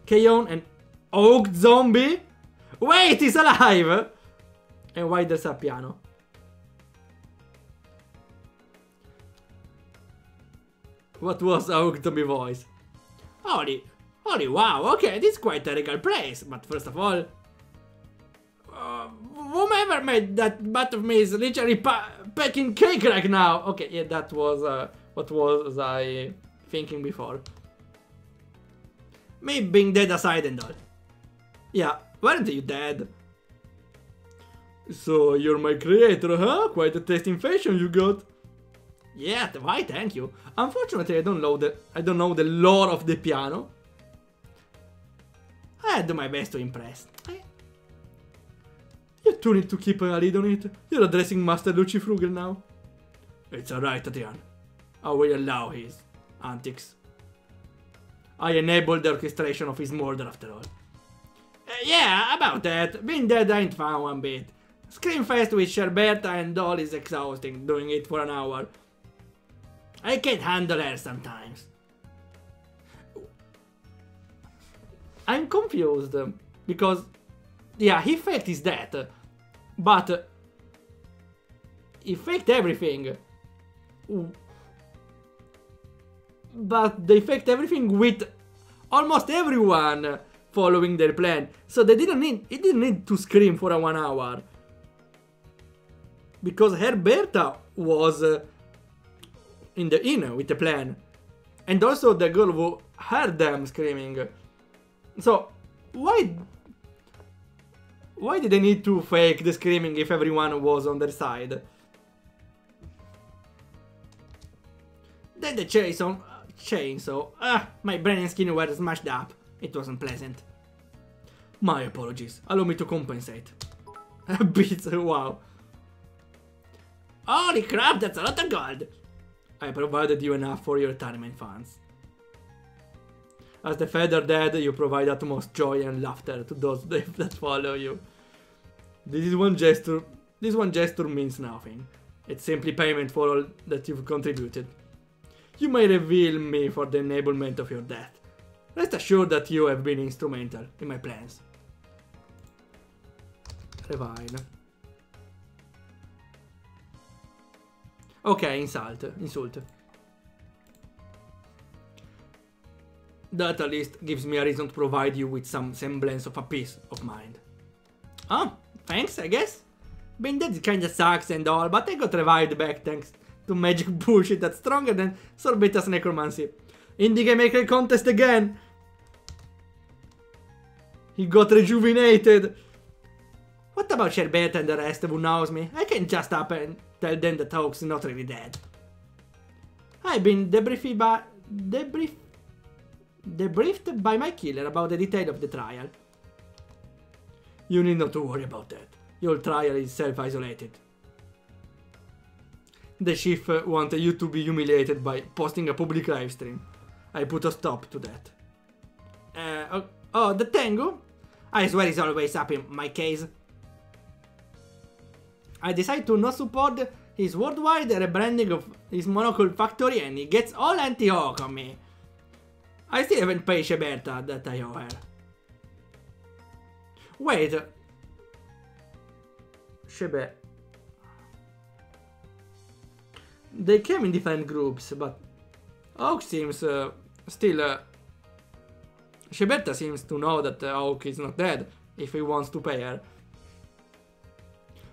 [SPEAKER 1] Keon and Hawkzombie? Wait, he's alive! And why there's a piano? What was Hawkzombie voice?
[SPEAKER 2] Holy wow, okay, this is quite a regal place, but first of all, whomever made that butt of me is literally packing cake right now.
[SPEAKER 1] Okay, yeah, that was what was I thinking before.
[SPEAKER 2] Me being dead aside and all.
[SPEAKER 1] Yeah, weren't you dead? So you're my creator, huh? Quite a tasting fashion you got.
[SPEAKER 2] Yeah, why? Thank you.
[SPEAKER 1] Unfortunately, I don't know the lore of the piano.
[SPEAKER 2] I do my best to impress.
[SPEAKER 1] You two need to keep a lid on it. You're addressing Master Lucifrugal now. It's alright, Adrian. I will allow his antics. I enabled the orchestration of his murder after all.
[SPEAKER 2] Yeah, about that. Being dead ain't fun one bit. Screamfest with Sherberta and all is exhausting, doing it for an hour. I can't handle her sometimes.
[SPEAKER 1] I'm confused, because, yeah, he faked his death, but he faked everything. But they faked everything with almost everyone following their plan, so he didn't need to scream for 1 hour. Because Herberta was in the inn with the plan, and also the girl who heard them screaming. So why did they need to fake the screaming if everyone was on their side?
[SPEAKER 2] Then the chainsaw. My brain and skin were smashed up. It wasn't pleasant.
[SPEAKER 1] My apologies. Allow me to compensate. A bit, wow.
[SPEAKER 2] Holy crap, that's a lot of gold.
[SPEAKER 1] I provided you enough for your retirement funds. As the feather dead, you provide utmost joy and laughter to those that follow you. This one gesture means nothing. It's simply payment for all that you've contributed. You may reveal me for the enablement of your death. Rest assured that you have been instrumental in my plans. Revile. Ok, insult. That at least gives me a reason to provide you with some semblance of a peace of mind. Oh, thanks, I guess. Being dead kinda sucks and all, but I got revived back thanks to magic bullshit that's stronger than Sorbeta's necromancy. In the Game Maker contest again! He got rejuvenated! What about Sherbet and the rest who knows me? I can just up and tell them that Hawk's not really dead. I've been debriefed by my killer about the detail of the trial. You need not to worry about that. Your trial is self-isolated. The chief wanted you to be humiliated by posting a public livestream. I put a stop to that. Oh, the Tengu? I swear he's always up in my case. I decide to not support his worldwide rebranding of his monocle factory and he gets all anti-Hawk on me. I still haven't paid Sheberta that I owe her. Wait. Shebe. They came in different groups, but Hawk seems still... Sheberta seems to know that Hawk is not dead if he wants to pay her.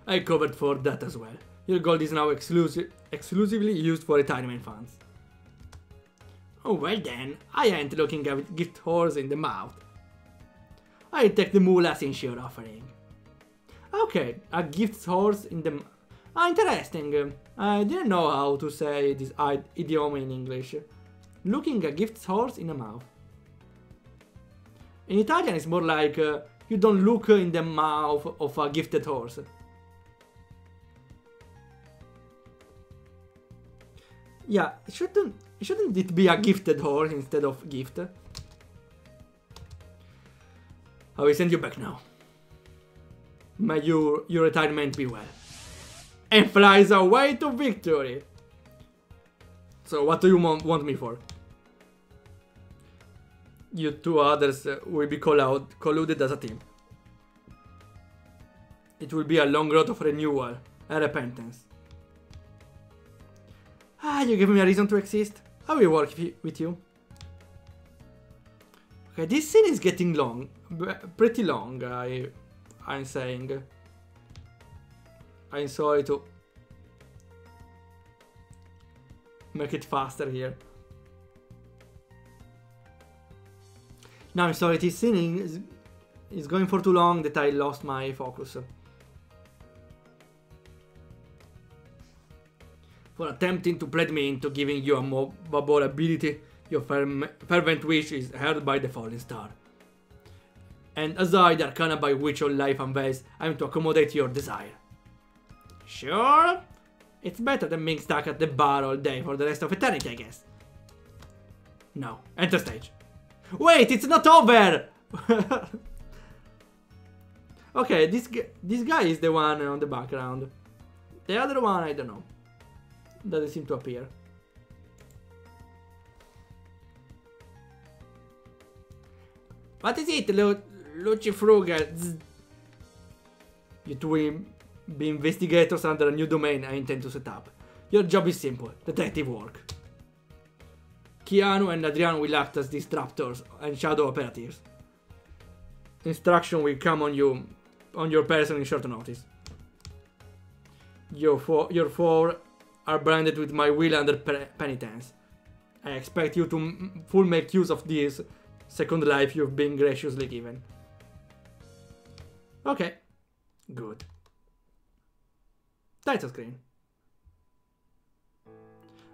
[SPEAKER 1] I covered for that as well. Your gold is now exclusively used for retirement funds. Oh well then, I ain't looking a gift horse in the mouth. I take the moolah since you're offering. Okay, a gift horse in the... interesting. I didn't know how to say this idiom in English. Looking a gift horse in the mouth. In Italian it's more like you don't look in the mouth of a gifted horse. Yeah, shouldn't it be a gifted horse instead of gift? I will send you back now. May your retirement be well. And flies away to victory. So what do you want me for? You two others will be colluded as a team. It will be a long road of renewal and repentance. You give me a reason to exist. I will work with you. Okay, this scene is getting long. Pretty long, I'm saying. I'm sorry to make it faster here. No, I'm sorry, this scene is going for too long that I lost my focus. For attempting to plead me into giving you a mobile ability, your fervent wish is heard by the fallen star. And as I, the arcana by which all life unveils, I am to accommodate your desire. Sure? It's better than being stuck at the bar all day for the rest of eternity, I guess. No. Enter stage. Wait, it's not over! Okay, this guy is the one on the background. The other one, I don't know. Doesn't seem to appear. What is it, Lucifrugal? You two will be investigators under a new domain I intend to set up. Your job is simple, detective work. Keanu and Adrian will act as disruptors and shadow operatives. Instruction will come on your person in short notice. Your four are branded with my will under penitence. I expect you to full make use of this second life you've been graciously given. Okay, good. Title screen.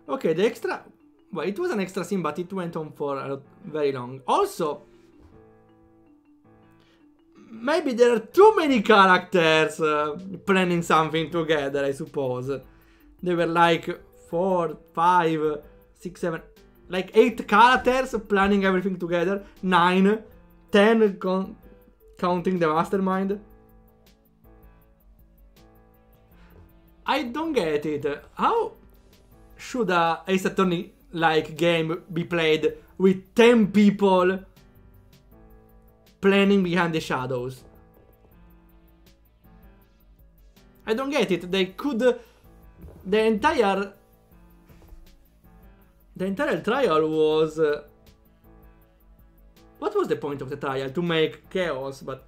[SPEAKER 1] Okay, the extra... Well, it was an extra scene, but it went on for very long. Also, maybe there are too many characters planning something together, I suppose. There were like 4, 5, 6, 7... Like 8 characters planning everything together. 9, 10 counting the mastermind. I don't get it. How should a Ace Attorney like game be played with 10 people planning behind the shadows? I don't get it. They could... The entire trial was... what was the point of the trial? To make chaos, but...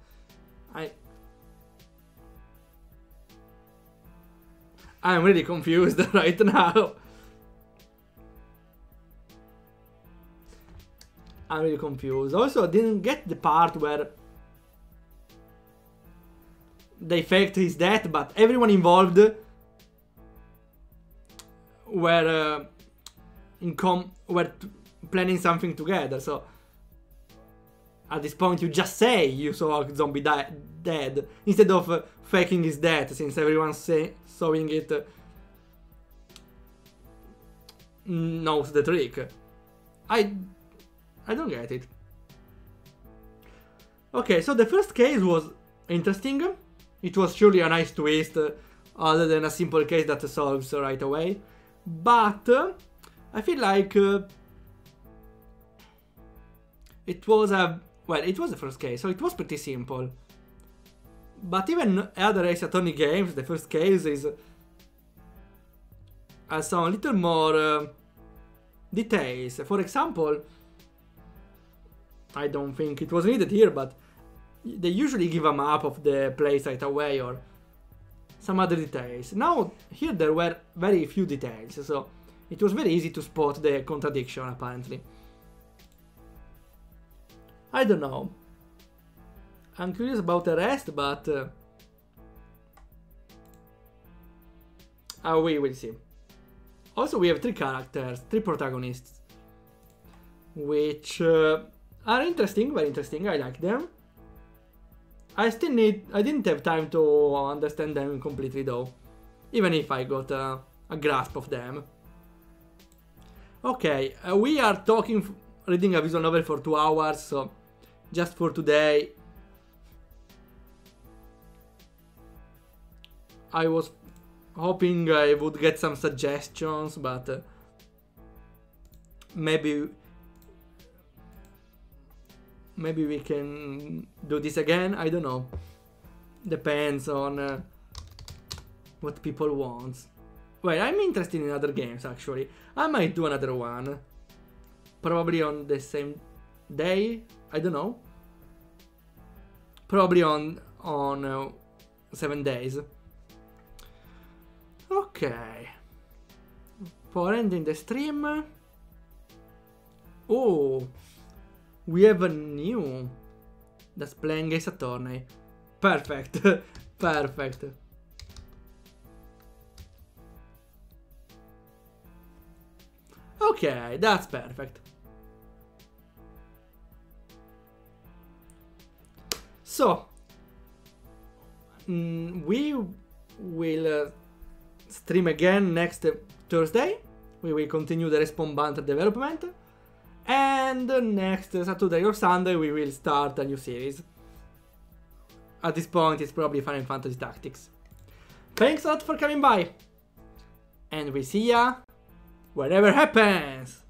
[SPEAKER 1] I'm really confused right now. I'm really confused. Also, I didn't get the part where they faked his death, but everyone involved were planning something together. So at this point, you just say you saw a zombie dead instead of faking his death, since everyone's sawing it knows the trick. I don't get it. Okay, so the first case was interesting. It was surely a nice twist, other than a simple case that solves right away. But I feel like it was the first case, so it was pretty simple. But even other Ace Attorney games, the first case has some little more details. For example, I don't think it was needed here, but they usually give a map of the place right away or some other details. Now, here there were very few details, so it was very easy to spot the contradiction, apparently. I don't know. I'm curious about the rest, but we will see. Also, we have 3 characters, 3 protagonists, which are interesting, very interesting. I like them. I didn't have time to understand them completely though, even if I got a grasp of them. Okay, we are reading a visual novel for 2 hours, so just for today. I was hoping I would get some suggestions, but maybe we can do this again. I don't know. Depends on what people want. Well, I'm interested in other games actually. I might do another one. Probably on the same day. I don't know. Probably on 7 days. Okay. For ending the stream. Oh. We have a new that's playing Ace Attorney. Perfect. Perfect. Okay, that's perfect. So, we will stream again next Thursday. We will continue the Respawn Banter development. And next Saturday or Sunday we will start a new series. At this point it's probably Final Fantasy Tactics. Thanks a lot for coming by. And we see ya whatever happens.